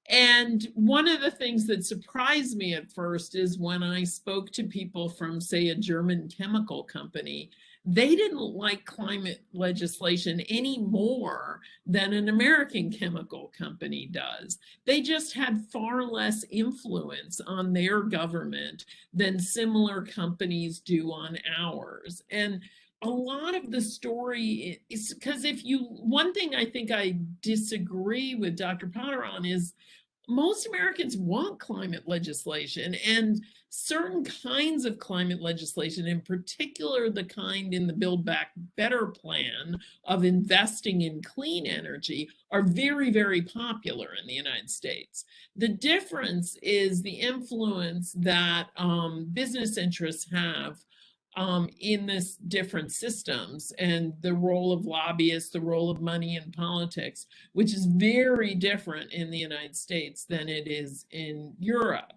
And one of the things that surprised me at first is when I spoke to people from, say, a German chemical company, they didn't like climate legislation any more than an American chemical company does. They just had far less influence on their government than similar companies do on ours. And a lot of the story is because one thing I think I disagree with Dr. Potter on is most Americans want climate legislation, and certain kinds of climate legislation, in particular the kind in the Build Back Better plan of investing in clean energy, are very, very popular in the United States. The difference is the influence that business interests have in this different systems, and the role of lobbyists, the role of money in politics, which is very different in the United States than it is in Europe.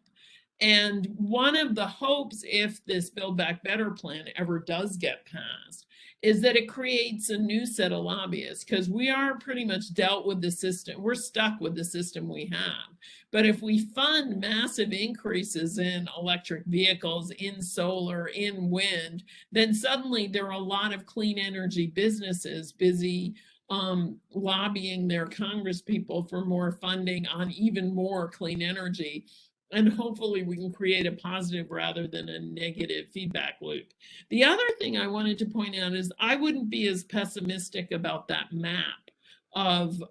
And one of the hopes, if this Build Back Better plan ever does get passed, is that it creates a new set of lobbyists, because we are pretty much dealt with the system. We're stuck with the system we have. But if we fund massive increases in electric vehicles, in solar, in wind, then suddenly there are a lot of clean energy businesses busy lobbying their Congress people for more funding on even more clean energy. And hopefully we can create a positive rather than a negative feedback loop. The other thing I wanted to point out is I wouldn't be as pessimistic about that map of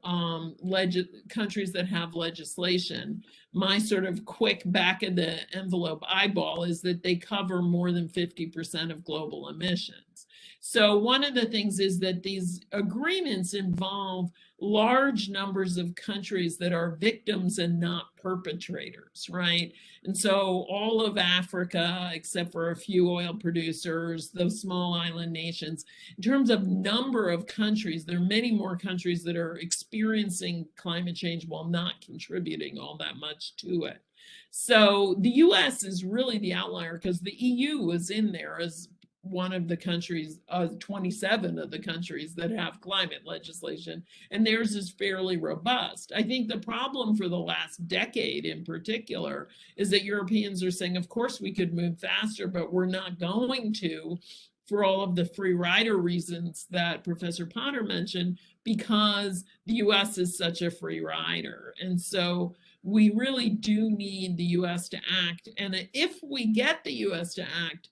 countries that have legislation. My sort of quick back of the envelope eyeball is that they cover more than 50% of global emissions. So one of the things is that these agreements involve large numbers of countries that are victims and not perpetrators, right? And so all of Africa, except for a few oil producers, those small island nations, in terms of number of countries, there are many more countries that are experiencing climate change while not contributing all that much to it. So the US is really the outlier, because the EU was in there as one of the countries, 27 of the countries that have climate legislation, and theirs is fairly robust. I think the problem for the last decade in particular is that Europeans are saying, of course we could move faster, but we're not going to, for all of the free rider reasons that Professor Potter mentioned, because the US is such a free rider. And so we really do need the US to act. And if we get the US to act,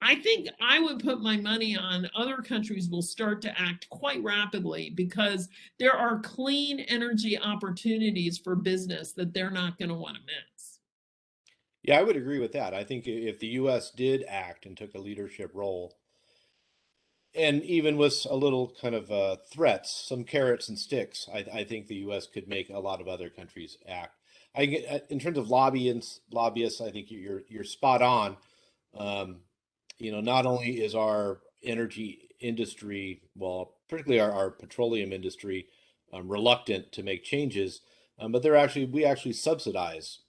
I think I would put my money on other countries will start to act quite rapidly, because there are clean energy opportunities for business that they're not going to want to miss. Yeah, I would agree with that. I think if the US did act and took a leadership role, and even with a little kind of threats, some carrots and sticks, I think the U.S. could make a lot of other countries act. In terms of lobbyists, I think you're spot on. Not only is our energy industry, well, particularly our petroleum industry, reluctant to make changes, but we actually subsidize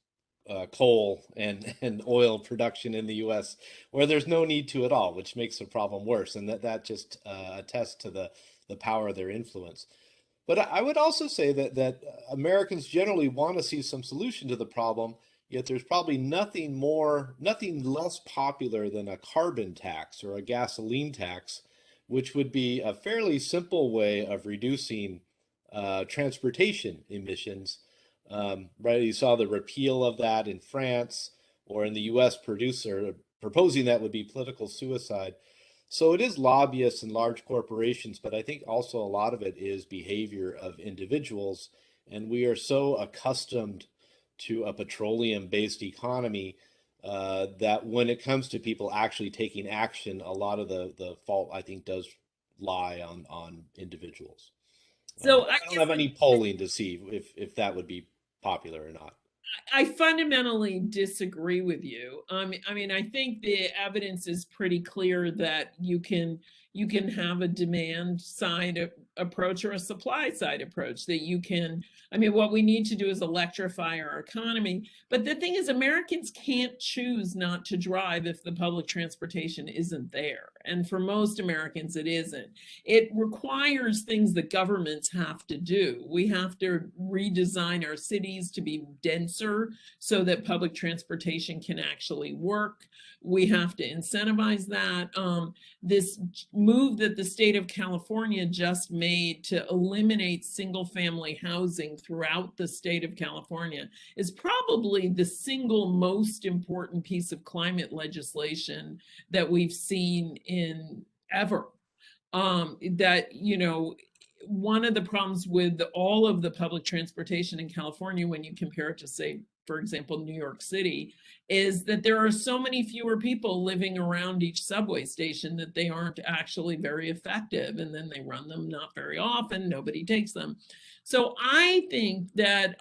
coal and oil production in the U.S. where there's no need to at all, which makes the problem worse. And that just attests to the power of their influence. But I would also say that Americans generally want to see some solution to the problem, yet there's probably nothing less popular than a carbon tax or a gasoline tax, which would be a fairly simple way of reducing transportation emissions. Right, you saw the repeal of that in France, or in the U.S. proposing that would be political suicide. So it is lobbyists and large corporations, but I think also a lot of it is behavior of individuals. And we are so accustomed to a petroleum-based economy that when it comes to people actually taking action, a lot of the fault, I think, does lie on individuals. So I don't have any polling to see if that would be popular or not. I fundamentally disagree with you. I mean, I think the evidence is pretty clear that you can have a demand side approach or a supply side approach that you can, I mean, what we need to do is electrify our economy. But the thing is, Americans can't choose not to drive if the public transportation isn't there. And for most Americans, it isn't. It requires things that governments have to do. We have to redesign our cities to be denser so that public transportation can actually work. We have to incentivize that. This move that the state of California just made to eliminate single family housing throughout the state of California is probably the single most important piece of climate legislation that we've seen in ever. That, you know, one of the problems with all of the public transportation in California, when you compare it to, say, for example, New York City, is that there are so many fewer people living around each subway station that they aren't actually very effective. And then they run them not very often, nobody takes them. So I think that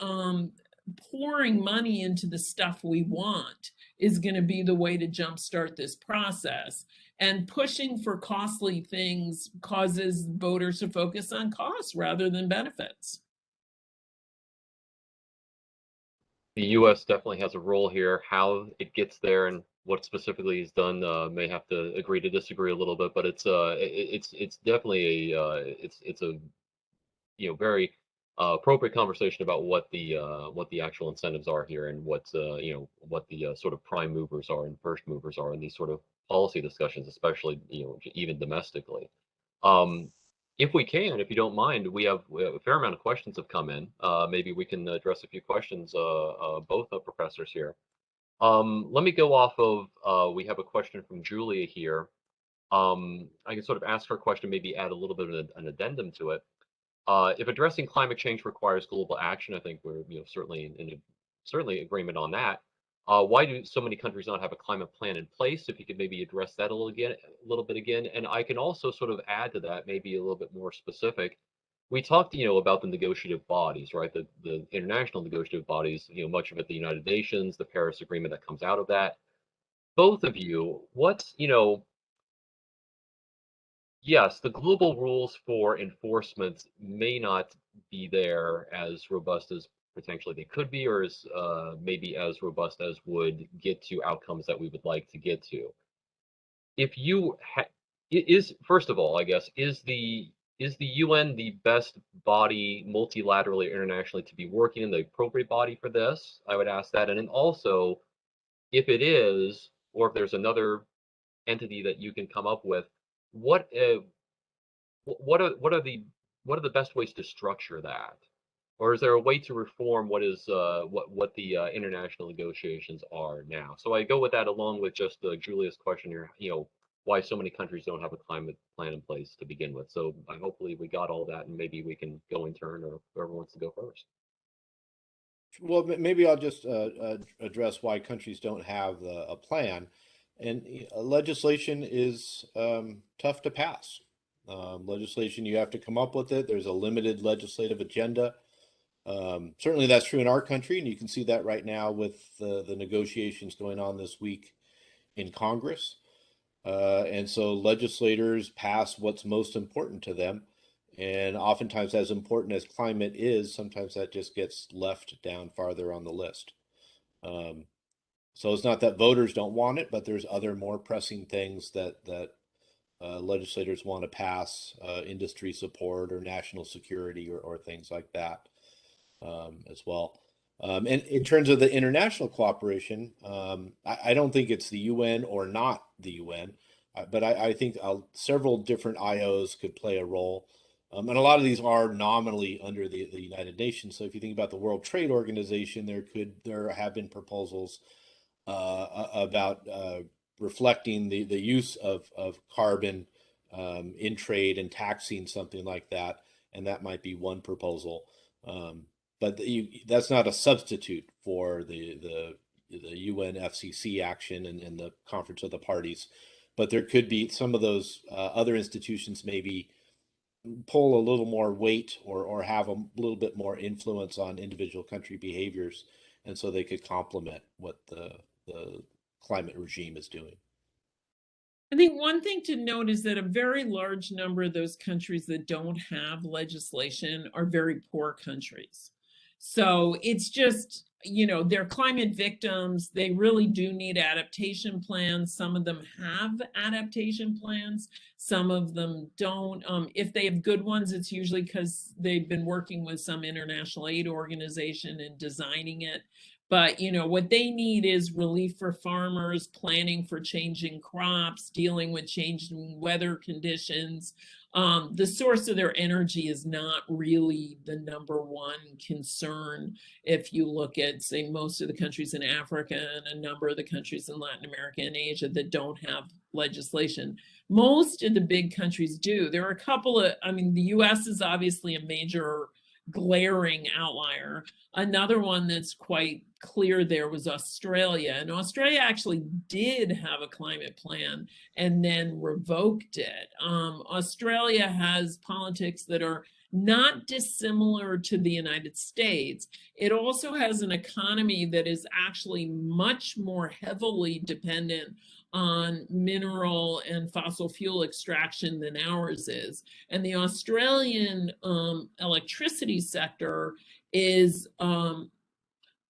pouring money into the stuff we want is going to be the way to jumpstart this process. And pushing for costly things causes voters to focus on costs rather than benefits. The U.S. definitely has a role here. How it gets there and what specifically is done may have to agree to disagree a little bit, but it's definitely it's a very appropriate conversation about what the actual incentives are here and what the sort of prime movers are and first movers are in these sort of policy discussions, especially even domestically. If we can, if you don't mind, we have a fair amount of questions have come in. Maybe we can address a few questions, both professors here. Let me go off of, we have a question from Julia here. I can sort of ask her question, maybe add a little bit of an addendum to it. If addressing climate change requires global action, I think we're certainly certainly agreement on that. Why do so many countries not have a climate plan in place? If you could maybe address that a little bit again, and I can also sort of add to that, maybe a little bit more specific. We talked, about the negotiative bodies, right? The international negotiative bodies, much of it the United Nations, the Paris Agreement that comes out of that. Both of you, yes, the global rules for enforcement may not be there as robust as potentially they could be, or as maybe as robust as would get to outcomes that we would like to get to. If you is first of all, I guess, is the UN the best body multilaterally or internationally to be working in, the appropriate body for this? I would ask that, and then also, if it is, or if there's another entity that you can come up with, what what are what are the best ways to structure that? Or is there a way to reform what is what the international negotiations are now? So I go with that along with just Julia's question here, why so many countries don't have a climate plan in place to begin with. So hopefully we got all that, and maybe we can go in turn, or whoever wants to go first. Well, maybe I'll just address why countries don't have a plan. And legislation is tough to pass. Legislation, you have to come up with it. There's a limited legislative agenda. Certainly that's true in our country, and you can see that right now with the negotiations going on this week in Congress. And so legislators pass what's most important to them. And oftentimes, as important as climate is, sometimes that just gets left down farther on the list. So it's not that voters don't want it, but there's other more pressing things that legislators want to pass, industry support or national security or things like that as well. And in terms of the international cooperation, I don't think it's the UN or not the UN, but I think several different IOs could play a role. And a lot of these are nominally under the United Nations. So if you think about the World Trade Organization, there have been proposals about reflecting the use of carbon in trade and taxing something like that, and that might be one proposal. But that's not a substitute for the UN FCC action and the Conference of the Parties. But there could be some of those other institutions maybe pull a little more weight or have a little bit more influence on individual country behaviors, and so they could complement what the climate regime is doing. I think one thing to note is that a very large number of those countries that don't have legislation are very poor countries. So it's just, they're climate victims. They really do need adaptation plans. Some of them have adaptation plans, some of them don't. If they have good ones, it's usually because they've been working with some international aid organization and designing it. But what they need is relief for farmers, planning for changing crops, dealing with changing weather conditions. The source of their energy is not really the number one concern. If you look at, say, most of the countries in Africa and a number of the countries in Latin America and Asia that don't have legislation, most of the big countries do. There are a couple of, the US is obviously a major glaring outlier. Another one that's quite clear there was Australia. And Australia actually did have a climate plan and then revoked it. Australia has politics that are not dissimilar to the United States. It also has an economy that is actually much more heavily dependent on mineral and fossil fuel extraction than ours is. And the Australian electricity sector is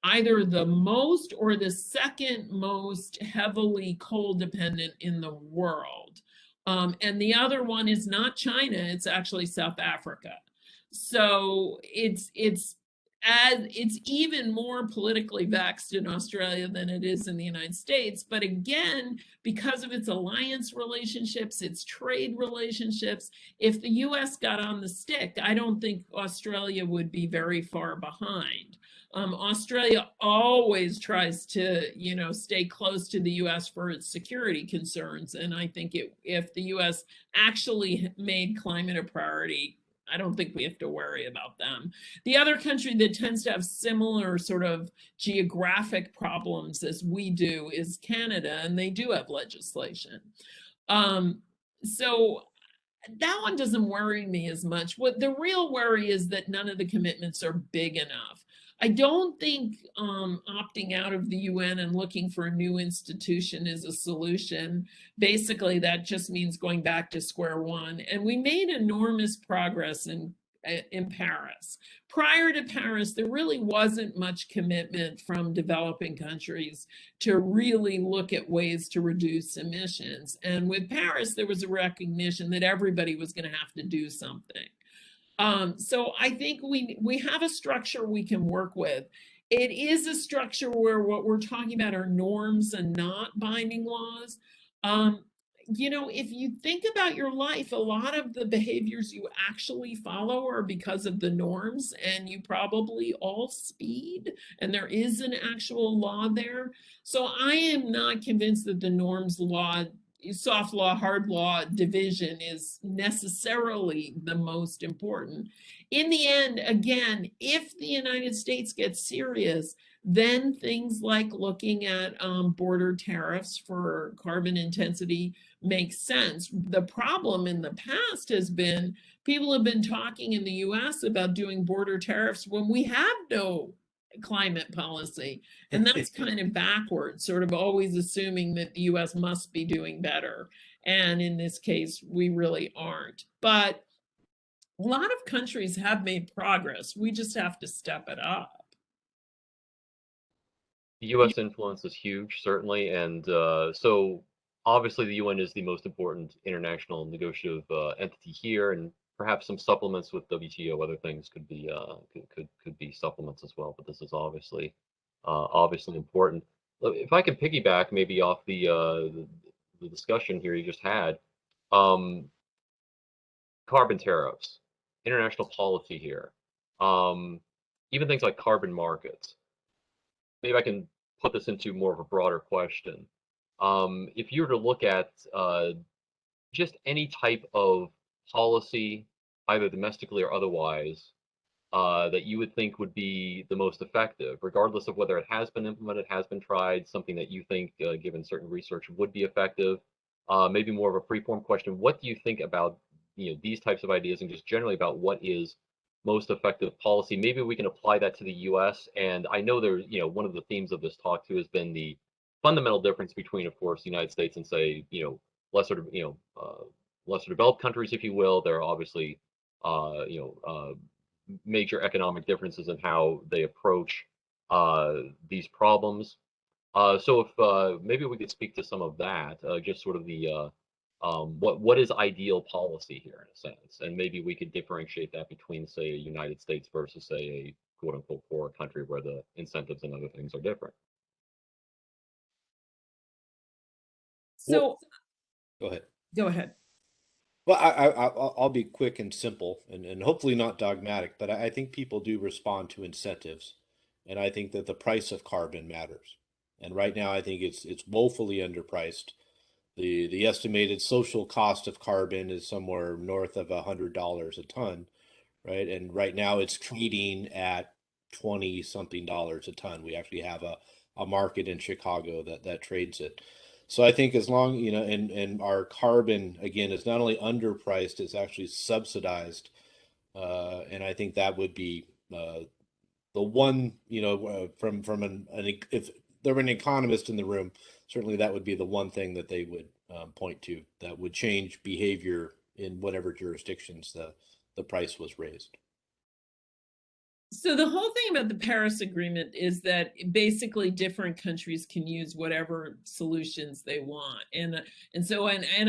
either the most or the second most heavily coal dependent in the world. And the other one is not China, it's actually South Africa. So it's even more politically vexed in Australia than it is in the United States. But again, because of its alliance relationships, its trade relationships, if the US got on the stick, I don't think Australia would be very far behind. Australia always tries to, stay close to the US for its security concerns. And I think if the US actually made climate a priority, I don't think we have to worry about them. The other country that tends to have similar sort of geographic problems as we do is Canada, and they do have legislation. So that one doesn't worry me as much. What the real worry is that none of the commitments are big enough. I don't think opting out of the UN and looking for a new institution is a solution. Basically, that just means going back to square one. And we made enormous progress in Paris. Prior to Paris, there really wasn't much commitment from developing countries to really look at ways to reduce emissions. And with Paris, there was a recognition that everybody was going to have to do something. So I think we have a structure we can work with. It is a structure where what we're talking about are norms and not binding laws. If you think about your life, a lot of the behaviors you actually follow are because of the norms, and you probably all speed, and there is an actual law there. So I am not convinced that the norms law, soft law, hard law division is necessarily the most important. In the end, again, if the United States gets serious, then things like looking at border tariffs for carbon intensity makes sense. The problem in the past has been people have been talking in the US about doing border tariffs when we have no climate policy. And that's kind of backwards, sort of always assuming that the US must be doing better. And in this case, we really aren't. But a lot of countries have made progress. We just have to step it up. The U.S. influence is huge, certainly, and so obviously the UN is the most important international negotiative entity here, and perhaps some supplements with WTO, other things could be could be supplements as well. But this is obviously important. If I could piggyback maybe off the discussion here you just had, carbon tariffs, international policy here, even things like carbon markets. Maybe I can put this into more of a broader question. If you were to look at just any type of policy, either domestically or otherwise, that you would think would be the most effective, regardless of whether it has been implemented, has been tried, something that you think, given certain research, would be effective, maybe more of a free-form question. What do you think about these types of ideas, and just generally about what is most effective policy? Maybe we can apply that to the US. And I know there's, one of the themes of this talk too has been the fundamental difference between, of course, the United States and say, lesser, lesser developed countries, if you will. There are obviously, major economic differences in how they approach these problems. So if maybe we could speak to some of that, just sort of the what is ideal policy here in a sense, and maybe we could differentiate that between, say, a United States versus, say, a quote unquote poor country where the incentives and other things are different. So Go ahead. go ahead. Well, I'll be quick and simple and hopefully not dogmatic, but I think people do respond to incentives. And I think that the price of carbon matters. And right now, I think it's woefully underpriced. The estimated social cost of carbon is somewhere north of $100 a ton, right? And right now it's trading at 20 something dollars a ton. We actually have a market in Chicago that trades it. So I think as long, and our carbon again is not only underpriced, it's actually subsidized. And I think that would be the one, from if there were an economist in the room, certainly that would be the one thing that they would point to that would change behavior in whatever jurisdictions the price was raised. So the whole thing about the Paris Agreement is that basically different countries can use whatever solutions they want. And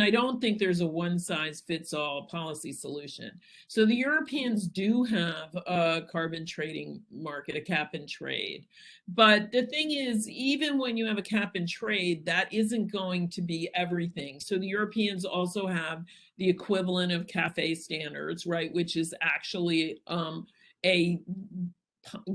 I don't think there's a one size fits all policy solution. So the Europeans do have a carbon trading market, a cap and trade. But the thing is, even when you have a cap and trade, that isn't going to be everything. So the Europeans also have the equivalent of CAFE standards, right, which is actually a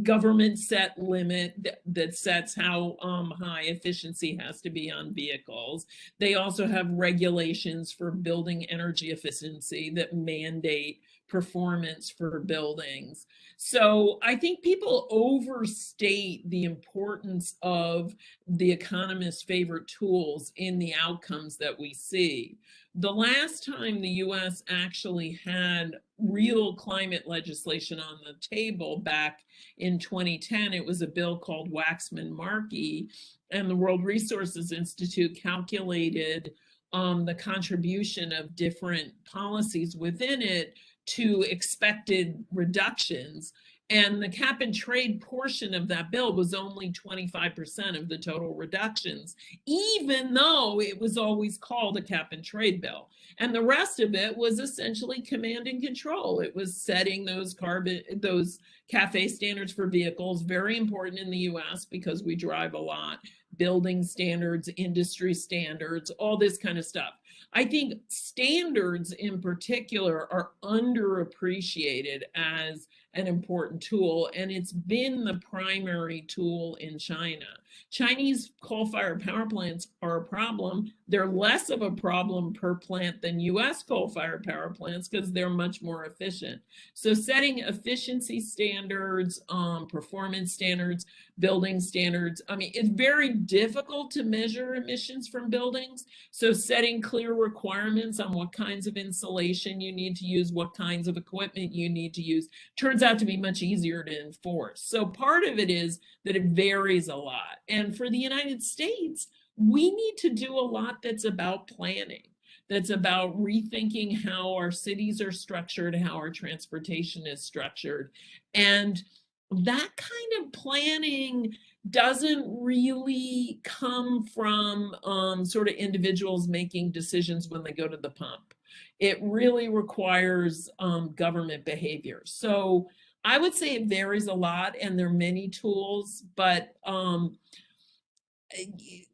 government set limit that sets how high efficiency has to be on vehicles. They also have regulations for building energy efficiency that mandate performance for buildings. So I think people overstate the importance of the economist's favorite tools in the outcomes that we see. The last time the US actually had real climate legislation on the table back in 2010, it was a bill called Waxman-Markey, and the World Resources Institute calculated the contribution of different policies within it to expected reductions. And the cap and trade portion of that bill was only 25% of the total reductions, even though it was always called a cap and trade bill. And the rest of it was essentially command and control. It was setting those CAFE standards for vehicles, very important in the US because we drive a lot, building standards, industry standards, all this kind of stuff. I think standards in particular are underappreciated as an important tool, and it's been the primary tool in China. Chinese coal-fired power plants are a problem. They're less of a problem per plant than US coal-fired power plants because they're much more efficient. So setting efficiency standards, performance standards, building standards, I mean, it's very difficult to measure emissions from buildings. So setting clear requirements on what kinds of insulation you need to use, what kinds of equipment you need to use, turns out to be much easier to enforce. So part of it is that it varies a lot. And for the United States, we need to do a lot that's about planning, that's about rethinking how our cities are structured, how our transportation is structured. And that kind of planning doesn't really come from sort of individuals making decisions when they go to the pump. It really requires government behavior. So I would say it varies a lot, and there are many tools, but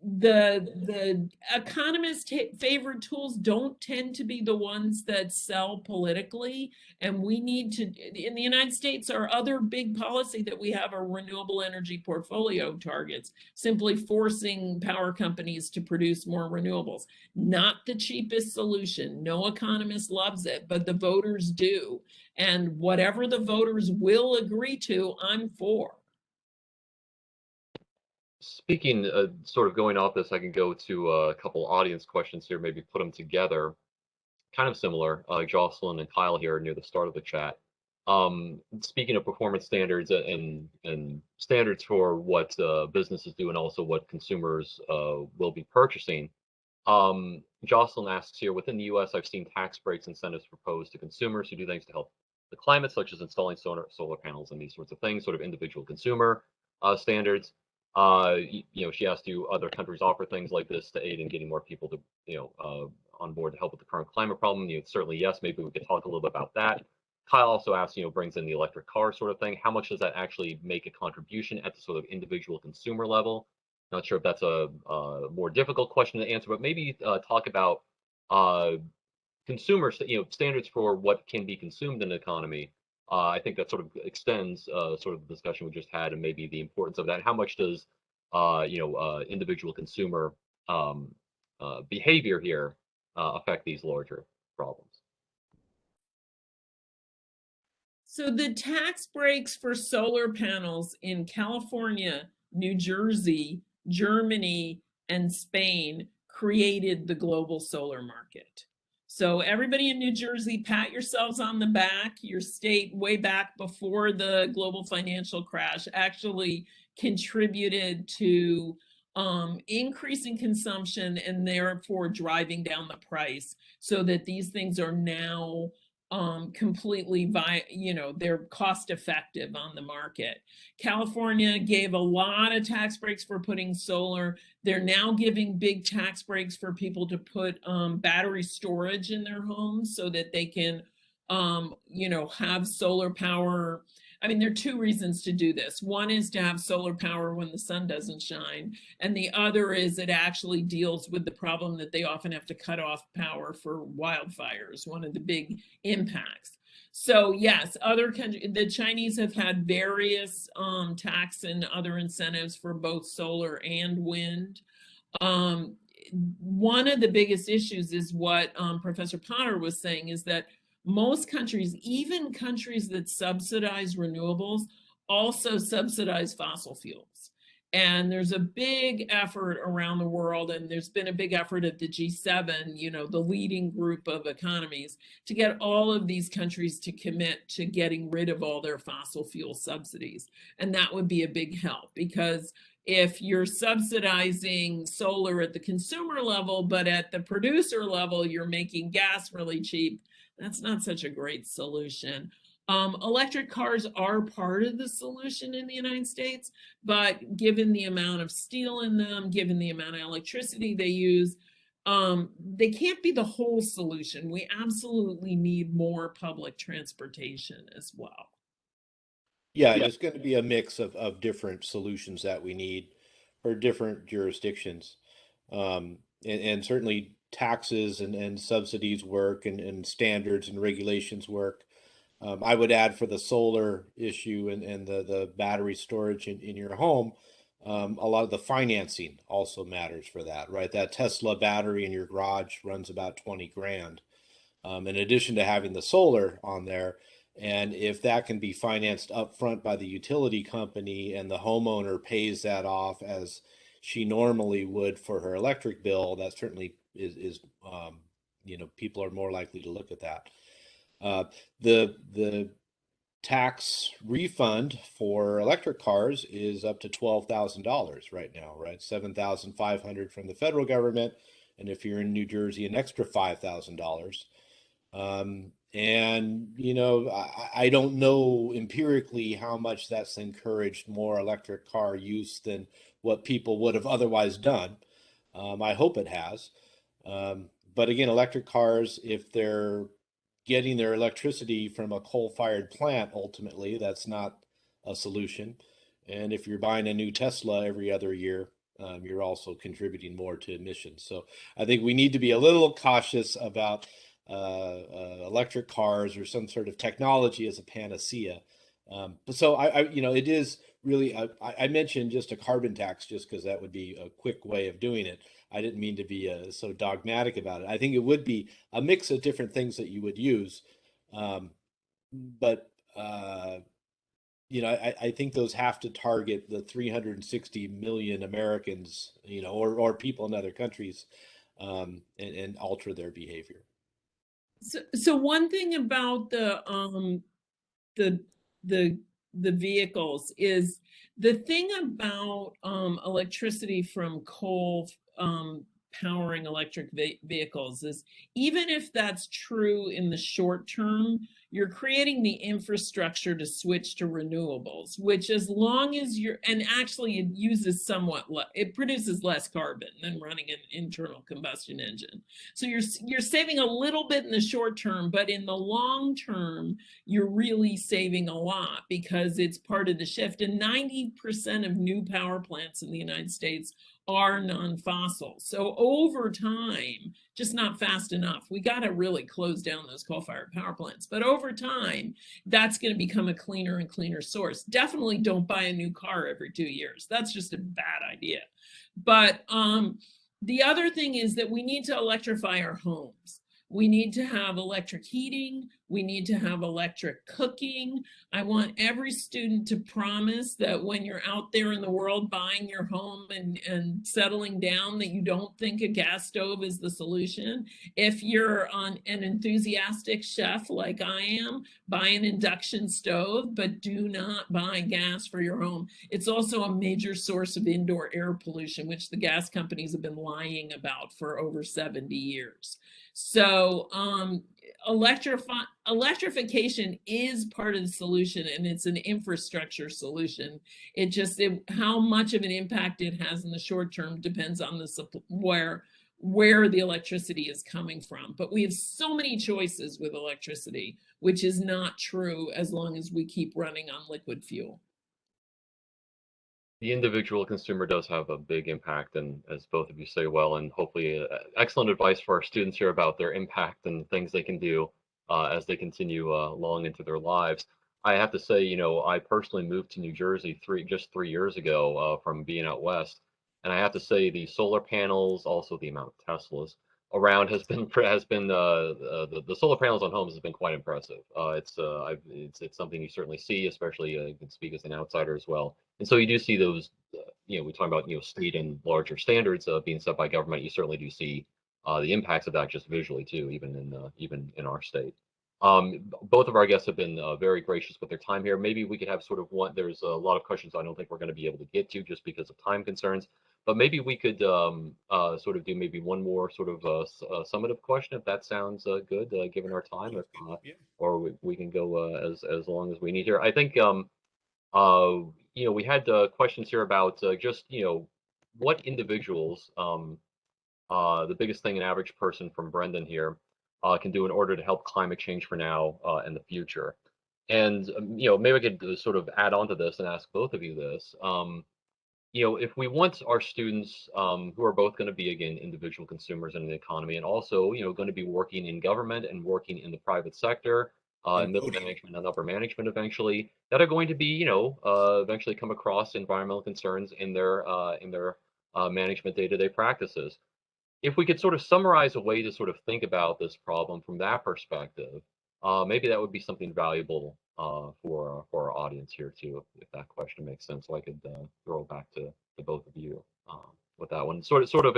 the economists' favorite tools don't tend to be the ones that sell politically. And we need to, in the United States, our other big policy that we have are renewable energy portfolio targets, simply forcing power companies to produce more renewables. Not the cheapest solution. No economist loves it, but the voters do. And whatever the voters will agree to, I'm for. Speaking, sort of going off this, I can go to a couple audience questions here, maybe put them together. Kind of similar. Jocelyn and Kyle here near the start of the chat. Speaking of performance standards and standards for what businesses do and also what consumers will be purchasing, Jocelyn asks here, within the US, I've seen tax breaks incentives proposed to consumers who do things to help the climate, such as installing solar panels and these sorts of things, sort of individual consumer standards. She asked, do other countries offer things like this to aid in getting more people to, on board to help with the current climate problem? Certainly yes. Maybe we could talk a little bit about that. Kyle also asks, brings in the electric car sort of thing. How much does that actually make a contribution at the sort of individual consumer level? Not sure if that's a more difficult question to answer, but maybe talk about consumer, standards for what can be consumed in the economy. I think that sort of extends sort of the discussion we just had, and maybe the importance of that. How much does individual consumer behavior here affect these larger problems? So the tax breaks for solar panels in California, New Jersey, Germany, and Spain created the global solar market. So everybody in New Jersey, pat yourselves on the back. Your state, way back before the global financial crash, actually contributed to increasing consumption and therefore driving down the price, so that these things are now completely they're cost effective on the market. California gave a lot of tax breaks for putting solar. They're now giving big tax breaks for people to put battery storage in their homes so that they can have solar power. I mean, there are two reasons to do this. One is to have solar power when the sun doesn't shine, and the other is it actually deals with the problem that they often have to cut off power for wildfires, one of the big impacts. So yes, other countries, the Chinese have had various tax and other incentives for both solar and wind. One of the biggest issues is what Professor Potter was saying, is that most countries, even countries that subsidize renewables, also subsidize fossil fuels. And there's a big effort around the world, and there's been a big effort at the G7, the leading group of economies, to get all of these countries to commit to getting rid of all their fossil fuel subsidies. And that would be a big help, because if you're subsidizing solar at the consumer level, but at the producer level, you're making gas really cheap, that's not such a great solution. Electric cars are part of the solution in the United States, but given the amount of steel in them, given the amount of electricity they use, they can't be the whole solution. We absolutely need more public transportation as well. Yeah, it's going to be a mix of different solutions that we need for different jurisdictions. And certainly taxes and subsidies work, and standards and regulations work. I would add, for the solar issue and the battery storage in your home, a lot of the financing also matters for that, right? That Tesla battery in your garage runs about 20 grand. In addition to having the solar on there. And if that can be financed upfront by the utility company, and the homeowner pays that off as she normally would for her electric bill, that certainly is people are more likely to look at that. The tax refund for electric cars is up to $12,000 right now, right? $7,500 from the federal government, and if you're in New Jersey, an extra $5,000. I don't know empirically how much that's encouraged more electric car use than what people would have otherwise done. I hope it has. But again, electric cars, if they're getting their electricity from a coal-fired plant, ultimately, that's not a solution. And if you're buying a new Tesla every other year, you're also contributing more to emissions. So I think we need to be a little cautious about electric cars or some sort of technology as a panacea. So it is really, I mentioned just a carbon tax just because that would be a quick way of doing it. I didn't mean to be so dogmatic about it. I think it would be a mix of different things that you would use. I think those have to target the 360 million Americans, or people in other countries, and alter their behavior. So one thing about the vehicles is, the thing about electricity from coal powering electric vehicles is, even if that's true in the short term, you're creating the infrastructure to switch to renewables, which as long as and actually it uses it produces less carbon than running an internal combustion engine. So you're saving a little bit in the short term, but in the long term, you're really saving a lot because it's part of the shift. And 90% of new power plants in the United States are non-fossil. So over time, just not fast enough. We got to really close down those coal-fired power plants. But over time, that's going to become a cleaner and cleaner source. Definitely don't buy a new car every 2 years. That's just a bad idea. But the other thing is that we need to electrify our homes. We need to have electric heating. We need to have electric cooking. I want every student to promise that when you're out there in the world buying your home and settling down, that you don't think a gas stove is the solution. If you're an enthusiastic chef like I am, buy an induction stove, but do not buy gas for your home. It's also a major source of indoor air pollution, which the gas companies have been lying about for over 70 years. So electrification is part of the solution, and it's an infrastructure solution. How much of an impact it has in the short term depends on where the electricity is coming from. But we have so many choices with electricity, which is not true as long as we keep running on liquid fuel. The individual consumer does have a big impact, and as both of you say well, and hopefully excellent advice for our students here about their impact and things they can do as they continue long into their lives. I have to say, you know, I personally moved to New Jersey just 3 years ago from being out west, and I have to say the solar panels, also the amount of Teslas around the solar panels on homes has been quite impressive. It's something you certainly see, especially you can speak as an outsider as well. And so you do see those, you know, we talk about, you know, state and larger standards being set by government. You certainly do see the impacts of that just visually too, even in our state. Both of our guests have been very gracious with their time here. Maybe we could have sort of one. There's a lot of questions I don't think we're going to be able to get to just because of time concerns. But maybe we could sort of do maybe one more sort of summative question, if that sounds good, given our time, Yeah. or we can go as long as we need here. I think you know, we had questions here about just, you know, what individuals, the biggest thing an average person from Brendan here can do in order to help climate change for now and the future. And, you know, maybe I could sort of add on to this and ask both of you this. You know, if we want our students who are both going to be, again, individual consumers in the economy and also, you know, going to be working in government and working in the private sector, And middle voting. management and upper management eventually, that are going to be, you know, eventually come across environmental concerns in their management day-to-day practices. If we could sort of summarize a way to sort of think about this problem from that perspective, maybe that would be something valuable for our audience here too, if that question makes sense. So I could throw it back to both of you with that one. Sort of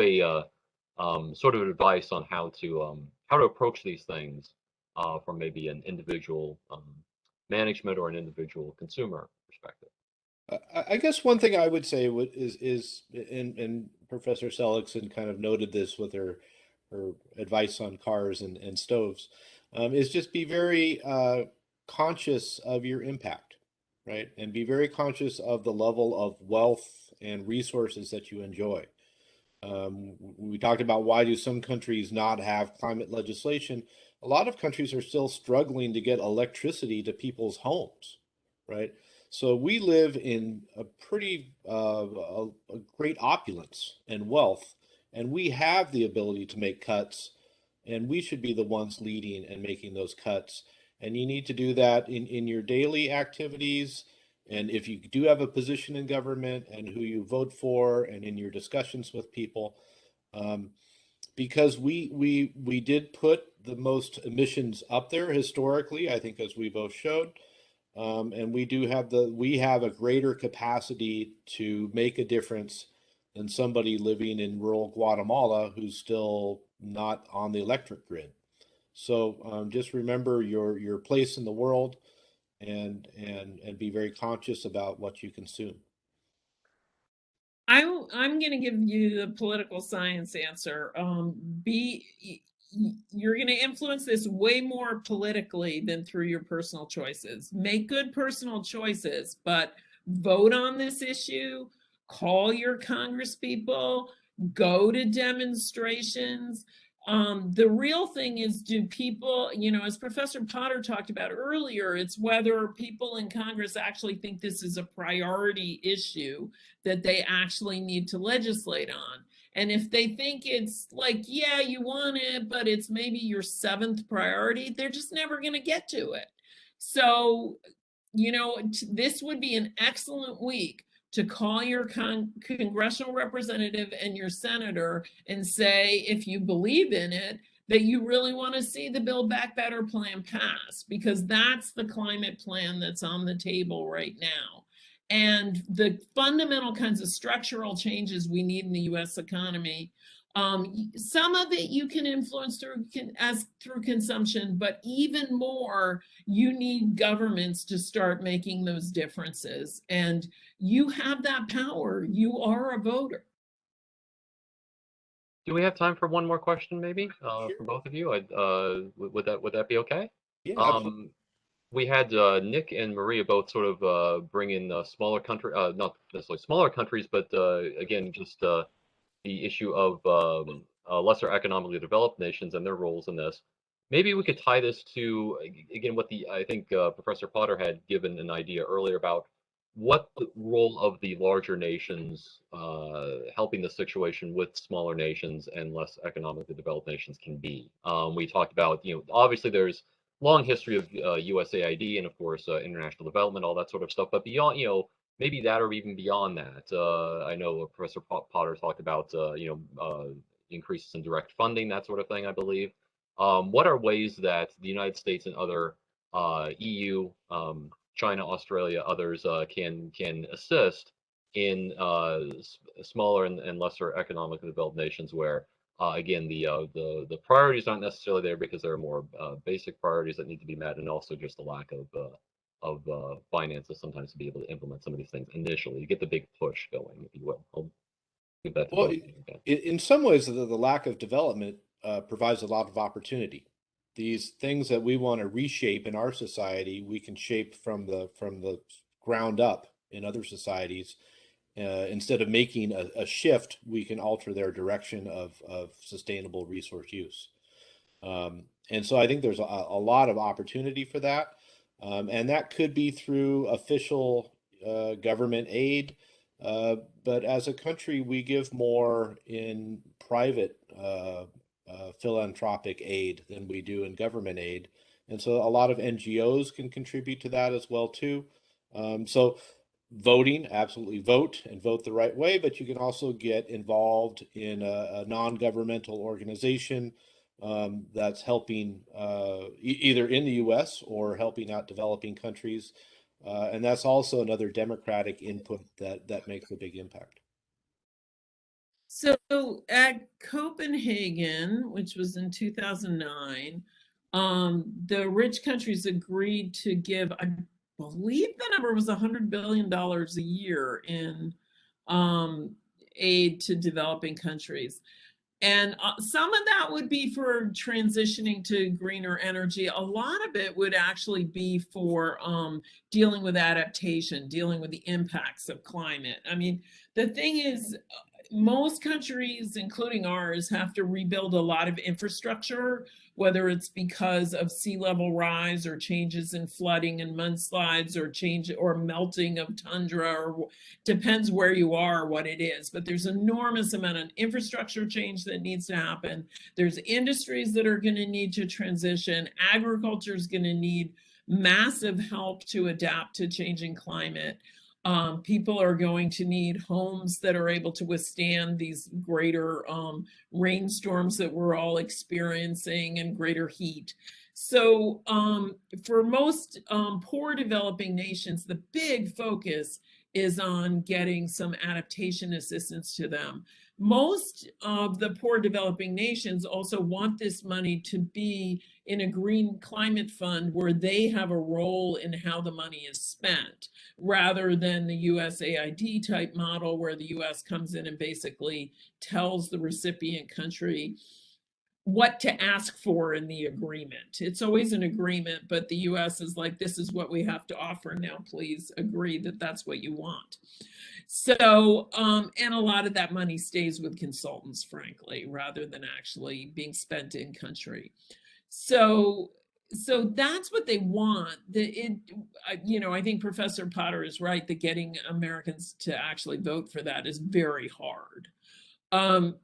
advice on how to approach these things from maybe an individual management or an individual consumer perspective. I guess one thing I would say and Professor Seligsohn kind of noted this with her advice on cars and stoves, is just be very conscious of your impact, right? And be very conscious of the level of wealth and resources that you enjoy. We talked about why do some countries not have climate legislation. A lot of countries are still struggling to get electricity to people's homes, right? So we live in a pretty a great opulence and wealth, and we have the ability to make cuts, and we should be the ones leading and making those cuts. And you need to do that in your daily activities. And if you do have a position in government and who you vote for and in your discussions with people, because we did put the most emissions up there historically, I think, as we both showed. And we have a greater capacity to make a difference than somebody living in rural Guatemala who's still not on the electric grid. So just remember your place in the world and be very conscious about what you consume. I'm going to give you the political science answer. You're going to influence this way more politically than through your personal choices. Make good personal choices, but vote on this issue, call your congresspeople, go to demonstrations. The real thing is, do people, as Professor Potter talked about earlier, it's whether people in Congress actually think this is a priority issue that they actually need to legislate on. And if they think it's like, yeah, you want it, but it's maybe your seventh priority, they're just never going to get to it. So, this would be an excellent week to call your congressional representative and your senator and say, if you believe in it, that you really want to see the Build Back Better plan pass, because that's the climate plan that's on the table right now. And the fundamental kinds of structural changes we need in the US economy, some of it you can influence through consumption, but even more, you need governments to start making those differences. And you have that power. You are a voter. Do we have time for one more question, maybe, Sure. for both of you? Would that be okay? Yeah, absolutely. We had Nick and Maria both sort of bring in smaller not necessarily smaller countries, but again, just the issue of lesser economically developed nations and their roles in this. Maybe we could tie this to, again, what I think Professor Potter had given an idea earlier about what the role of the larger nations helping the situation with smaller nations and less economically developed nations can be. We talked about, obviously there's long history of USAID and of course international development, all that sort of stuff, but beyond, maybe that or even beyond that. I know Professor Potter talked about, increases in direct funding, that sort of thing, I believe. What are ways that the United States and other EU, China, Australia, others can assist in smaller and lesser economically developed nations where, again, the priorities aren't necessarily there because there are more basic priorities that need to be met, and also just the lack of finances sometimes to be able to implement some of these things initially. You get the big push going, if you will. I'll give that to Well, both of you again. in some ways, the lack of development provides a lot of opportunity. These things that we want to reshape in our society, we can shape from the ground up in other societies. Instead of making a shift, we can alter their direction of sustainable resource use. And so I think there's a lot of opportunity for that. And that could be through official government aid. But as a country, we give more in private philanthropic aid than we do in government aid. And so a lot of NGOs can contribute to that as well too. So voting, absolutely vote and vote the right way, but you can also get involved in a non-governmental organization that's helping either in the US or helping out developing countries. And that's also another democratic input that makes a big impact. So at Copenhagen, which was in 2009, the rich countries agreed to give, I believe the number was $100 billion a year in aid to developing countries. And some of that would be for transitioning to greener energy. A lot of it would actually be for dealing with adaptation, dealing with the impacts of climate. I mean, the thing is, most countries, including ours, have to rebuild a lot of infrastructure, whether it's because of sea level rise or changes in flooding and mudslides or change or melting of tundra, or depends where you are, what it is. But there's enormous amount of infrastructure change that needs to happen. There's industries that are going to need to transition. Agriculture is going to need massive help to adapt to changing climate. People are going to need homes that are able to withstand these greater rainstorms that we're all experiencing and greater heat. So for most poor developing nations, the big focus is on getting some adaptation assistance to them. Most of the poor developing nations also want this money to be in a green climate fund where they have a role in how the money is spent, rather than the USAID type model where the US comes in and basically tells the recipient country what to ask for in the agreement. It's always an agreement, but the US is like, this is what we have to offer. Now, please agree that that's what you want. So, and a lot of that money stays with consultants, frankly, rather than actually being spent in country. So that's what they want. I think Professor Potter is right that getting Americans to actually vote for that is very hard. And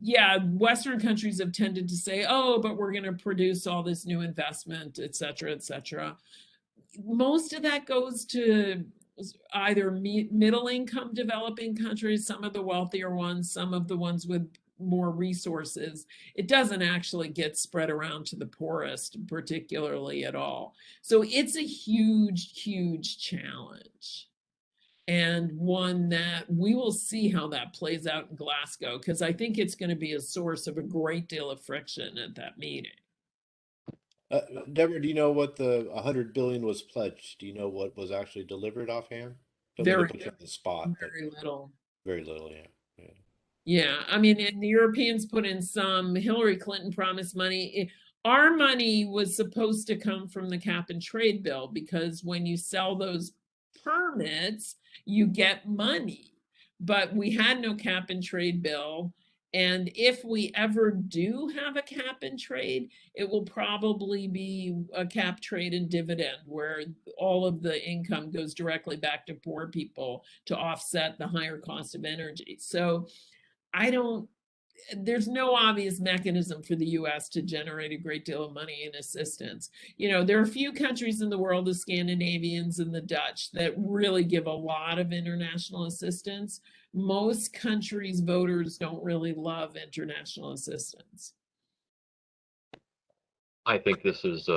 yeah, Western countries have tended to say, oh, but we're going to produce all this new investment, et cetera, et cetera. Most of that goes to either middle income developing countries, some of the wealthier ones, some of the ones with more resources. It doesn't actually get spread around to the poorest particularly at all. So it's a huge, huge challenge, and one that we will see how that plays out in Glasgow, because I think it's going to be a source of a great deal of friction at that meeting. Deborah, do you know what the 100 billion was pledged? Do you know what was actually delivered offhand? Don't mean to put you on the spot, but Very little. very little, yeah. Yeah, I mean, and the Europeans put in some. Hillary Clinton promised money. Our money was supposed to come from the cap and trade bill, because when you sell those permits, you get money. But we had no cap and trade bill. And if we ever do have a cap and trade, it will probably be a cap, trade, and dividend, where all of the income goes directly back to poor people to offset the higher cost of energy. So there's no obvious mechanism for the US to generate a great deal of money in assistance. There are a few countries in the world, the Scandinavians and the Dutch, that really give a lot of international assistance. Most countries' voters don't really love international assistance. I think this is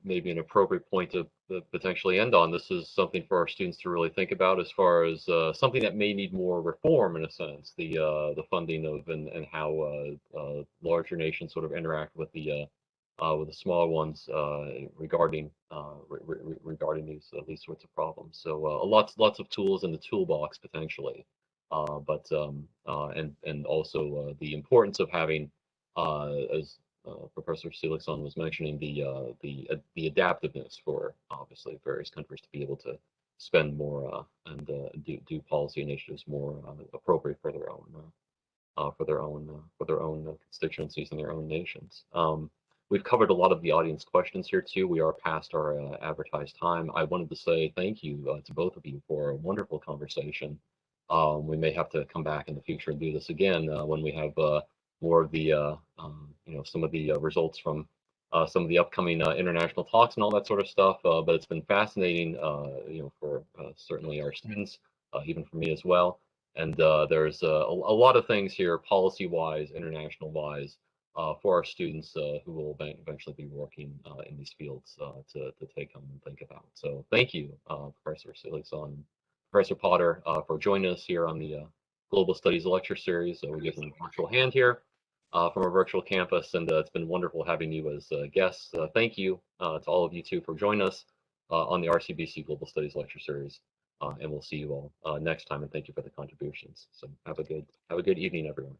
maybe an appropriate point to potentially end on. This is something for our students to really think about, as far as something that may need more reform, in a sense, the funding of and how larger nations sort of interact with the smaller ones regarding these sorts of problems. So lots of tools in the toolbox potentially, and also the importance of having, as Professor Seligsohn was mentioning, the adaptiveness for obviously various countries to be able to spend more and do policy initiatives more appropriate for their own constituencies and their own nations. We've covered a lot of the audience questions here too. We are past our advertised time. I wanted to say thank you to both of you for a wonderful conversation. We may have to come back in the future and do this again when we have more of the some of the results from some of the upcoming international talks and all that sort of stuff. But it's been fascinating, for certainly our students, even for me as well. And there's a lot of things here, policy-wise, international-wise, for our students who will eventually be working in these fields to take home and think about. So thank you, Professor Seligsohn and Professor Potter, for joining us here on the Global Studies Lecture Series. So we give them a virtual hand here from our virtual campus, and it's been wonderful having you as guests. Thank you to all of you too for joining us on the RCBC Global Studies Lecture Series, and we'll see you all next time. And thank you for the contributions. So have a good evening, everyone.